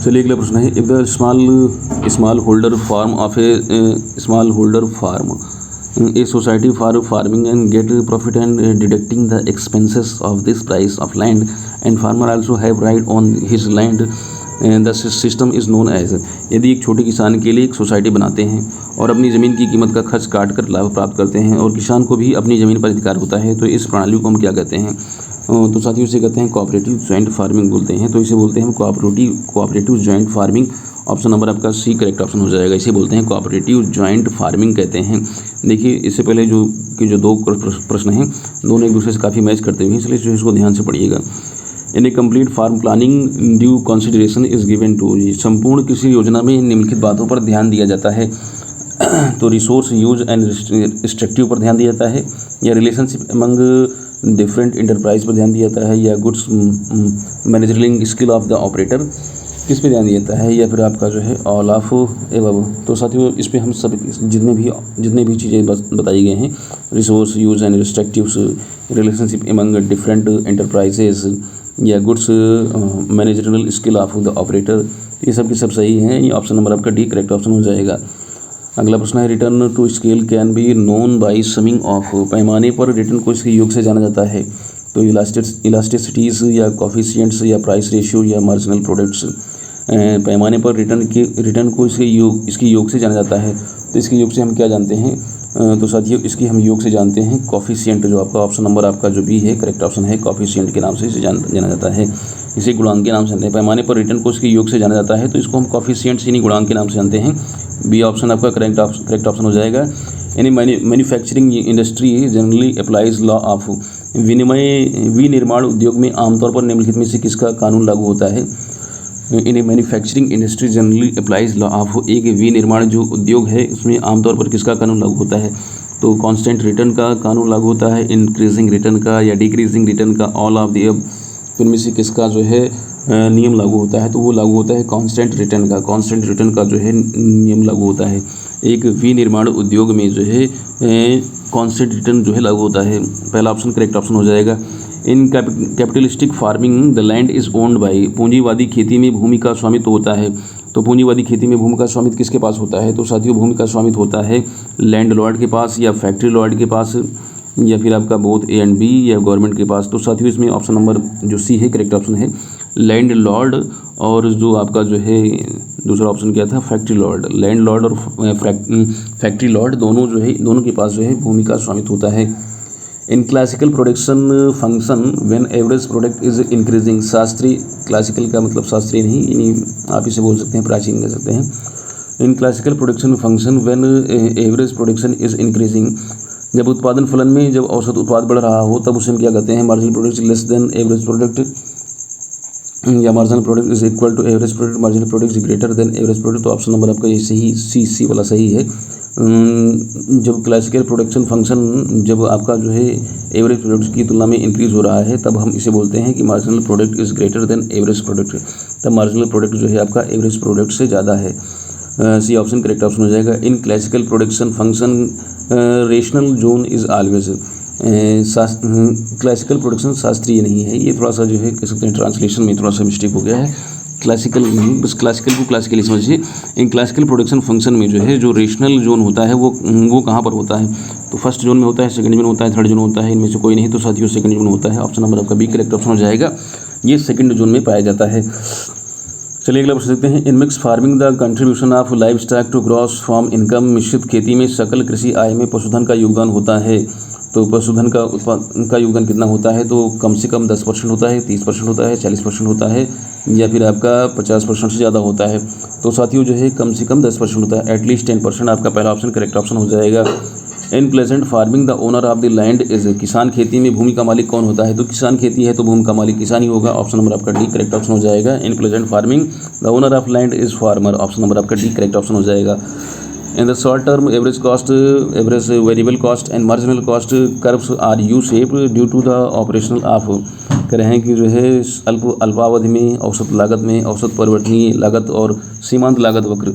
चलिए अगला प्रश्न है, if the small holder farm of a society for farming and get profit and deducting the expenses of this price of land and farmer also have right on his land the system is known as. यदि एक छोटे किसान के लिए एक society बनाते हैं और अपनी ज़मीन की कीमत का खर्च काट कर लाभ प्राप्त करते हैं और किसान को भी अपनी ज़मीन पर अधिकार होता है, तो इस प्रणाली को हम क्या कहते हैं? तो साथियों इसे कहते हैं कोऑपरेटिव जॉइंट फार्मिंग बोलते हैं। तो इसे बोलते हैं cooperative joint farming. Option number आपका सी करेक्ट ऑप्शन हो जाएगा। इसे बोलते हैं कोऑपरेटिव जॉइंट फार्मिंग कहते हैं। देखिए इससे पहले जो दो प्रश्न हैं दोनों एक दूसरे से काफ़ी मैच करते हुए, इसलिए जो इसको ध्यान से पढ़िएगा। In a complete farm planning due consideration is given to. संपूर्ण कृषि योजना में निम्नलिखित बातों पर ध्यान दिया जाता है। तो रिसोर्स यूज एंड रिस्ट्रिक्टिव पर ध्यान दिया जाता है, या रिलेशनशिप अमंग डिफरेंट इंटरप्राइज पर ध्यान दिया जाता है, या goods managerial skill of the operator किस पे ध्यान दिया जाता है, या फिर आपका जो है ऑल ऑफ एबव। तो साथियों इस पे हम सब जितने भी चीज़ें बताई गई हैं, resource use and restrictives, relationship among different enterprises, या goods managerial skill of the operator, ये सब के सब सही हैं। ये ऑप्शन नंबर आपका डी करेक्ट ऑप्शन हो जाएगा। अगला प्रश्न है, return to scale can be known by summing of. पैमाने पर रिटर्न को इसके योग से जाना जाता है। तो इलास्टिसिटीज़ या कॉफिशिएंट्स या प्राइस रेशियो या मार्जिनल प्रोडक्ट्स। पैमाने पर रिटर्न को इसके योग से जाना जाता है। तो इसके योग से हम क्या जानते हैं? तो साथियों इसकी हम योग से जानते हैं कॉफिशिएंट, जो आपका ऑप्शन नंबर आपका जो बी है करेक्ट ऑप्शन है, कॉफिशिएंट के नाम से इसे जाना जाता है। इसे गुणांक के नाम से जानते हैं। पैमाने पर रिटर्न को इसके योग से जाना जाता है, तो इसको हम कॉफिशिएंट यानी गुणांक के नाम से जानते हैं। बी ऑप्शन आपका करेक्ट ऑप्शन हो जाएगा। यानी manufacturing industry generally applies law of. विनिर्माण उद्योग में आमतौर पर निम्नलिखित में से किसका कानून लागू होता है? In a manufacturing industry generally applies law of. एक विनिर्माण जो उद्योग है उसमें आमतौर पर किसका कानून लागू होता है? तो कांस्टेंट रिटर्न का कानून लागू होता है, इंक्रीजिंग रिटर्न का या डिक्रीजिंग रिटर्न का, ऑल ऑफ द अब। तो इनमें से किसका जो है नियम लागू होता है? तो वो लागू होता है कांस्टेंट रिटर्न का। कांस्टेंट रिटर्न का जो है नियम लागू होता है। एक विनिर्माण उद्योग में जो है कांस्टेंट रिटर्न जो है लागू होता है। पहला ऑप्शन करेक्ट ऑप्शन हो जाएगा। In capitalistic farming the land is owned by. पूंजीवादी खेती में भूमि का स्वामित्व होता है। तो पूंजीवादी खेती में भूमि का स्वामित्व किसके पास होता है? तो साथियों भूमि का स्वामित्व होता है लैंड लॉर्ड के पास, या फैक्ट्री लॉर्ड के पास, या फिर आपका बोथ ए एंड बी, या गवर्नमेंट के पास। तो साथियों इसमें ऑप्शन नंबर जो सी है करेक्ट ऑप्शन है, लैंड लॉर्ड। और जो आपका जो है दूसरा ऑप्शन क्या था? Factory Lord. लैंड लॉर्ड और फैक्ट्री लॉर्ड दोनों के पास जो है भूमि का स्वामित्व होता है। In classical production function when average product is increasing. शास्त्रीय, क्लासिकल का मतलब शास्त्रीय नहीं, यानी आप इसे बोल सकते हैं प्राचीन कह सकते हैं। In classical production function when average production is increasing. जब उत्पादन फलन में जब औसत उत्पाद बढ़ रहा हो तब उसे हम क्या कहते हैं? Marginal product less than average product, या marginal product is equal to average product, marginal product is greater than average product. तो ऑप्शन नंबर आपका ये सही, सी वाला सही है। जब क्लासिकल प्रोडक्शन फंक्शन जब आपका जो है एवरेज प्रोडक्ट की तुलना में इंक्रीज हो रहा है, तब हम इसे बोलते हैं कि marginal product is greater than average product. तब मार्जिनल प्रोडक्ट जो है आपका एवरेज प्रोडक्ट से ज़्यादा है। सी ऑप्शन करेक्ट ऑप्शन हो जाएगा। In classical production function rational zone is always. Classical production शास्त्रीय नहीं है, ये थोड़ा सा जो है कह सकते हैं ट्रांसलेशन में थोड़ा सा मिस्टेक हो गया है। क्लासिकल नहीं, बस क्लासिकल को क्लासिकली समझिए। इन क्लासिकल प्रोडक्शन फंक्शन में जो है जो रेशनल जोन होता है वो कहाँ पर होता है? तो फर्स्ट जोन में होता है, सेकंड जोन होता है, थर्ड जोन होता है, इनमें से कोई नहीं। तो साथियों सेकंड जोन होता है। ऑप्शन नंबर आपका बी करेक्ट ऑप्शन हो जाएगा। ये सेकंड जोन में पाया जाता है। चलिए अगला प्रश्न देखते हैं। In mix farming the contribution of livestock to gross farm income, मिश्रित खेती में सकल कृषि आय में पशुधन का योगदान होता है। तो पशुधन का उत्पादन का योगदान कितना होता है? तो कम से कम 10% होता है, 30% होता है, 40% होता है, या फिर आपका 50% से ज़्यादा होता है। तो साथियों जो है कम से कम 10% होता है, एटलीस्ट 10%। आपका पहला ऑप्शन करेक्ट ऑप्शन हो जाएगा। In peasant farming the owner of the land is, किसान खेती में भूमि का मालिक कौन होता है? तो किसान खेती है तो भूमि का मालिक किसान ही होगा। ऑप्शन नंबर आपका डी करेक्ट ऑप्शन हो जाएगा। In peasant farming the owner of land is farmer. Option number आपका डी करेक्ट ऑप्शन हो जाएगा। In the short term, average cost, average variable cost and marginal cost curves are U-shaped due to the operational of, कह रहे हैं कि जो है अल्पावधि में, औसत लागत में, औसत परिवर्तनीय लागत और सीमांत लागत वक्र,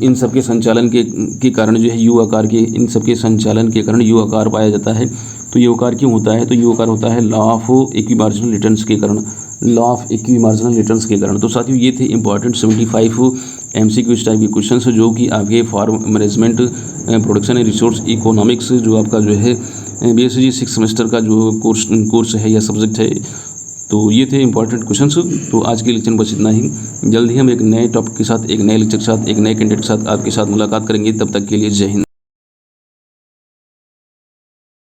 इन सब के संचालन के कारण जो है यू आकार के, इन सब के संचालन के कारण यू आकार पाया जाता है। तो यू आकार क्यों होता है? तो यू आकार होता है law of equi marginal returns के कारण, law of equi marginal returns के कारण। तो साथियों ये थे इंपॉर्टेंट 75 MCQ टाइप के क्वेश्चन जो कि आपके farm management production and resource economics जो आपका जो है BSc 6 सेमेस्टर का जो कोर्स है या सब्जेक्ट है। तो ये थे इंपॉर्टेंट क्वेश्चंस। तो आज के लेक्चर में बस इतना ही। जल्द ही हम एक नए टॉपिक के साथ, एक नए लेक्चर के साथ, एक नए कैंडिडेट के साथ आपके साथ मुलाकात करेंगे। तब तक के लिए जय हिंद।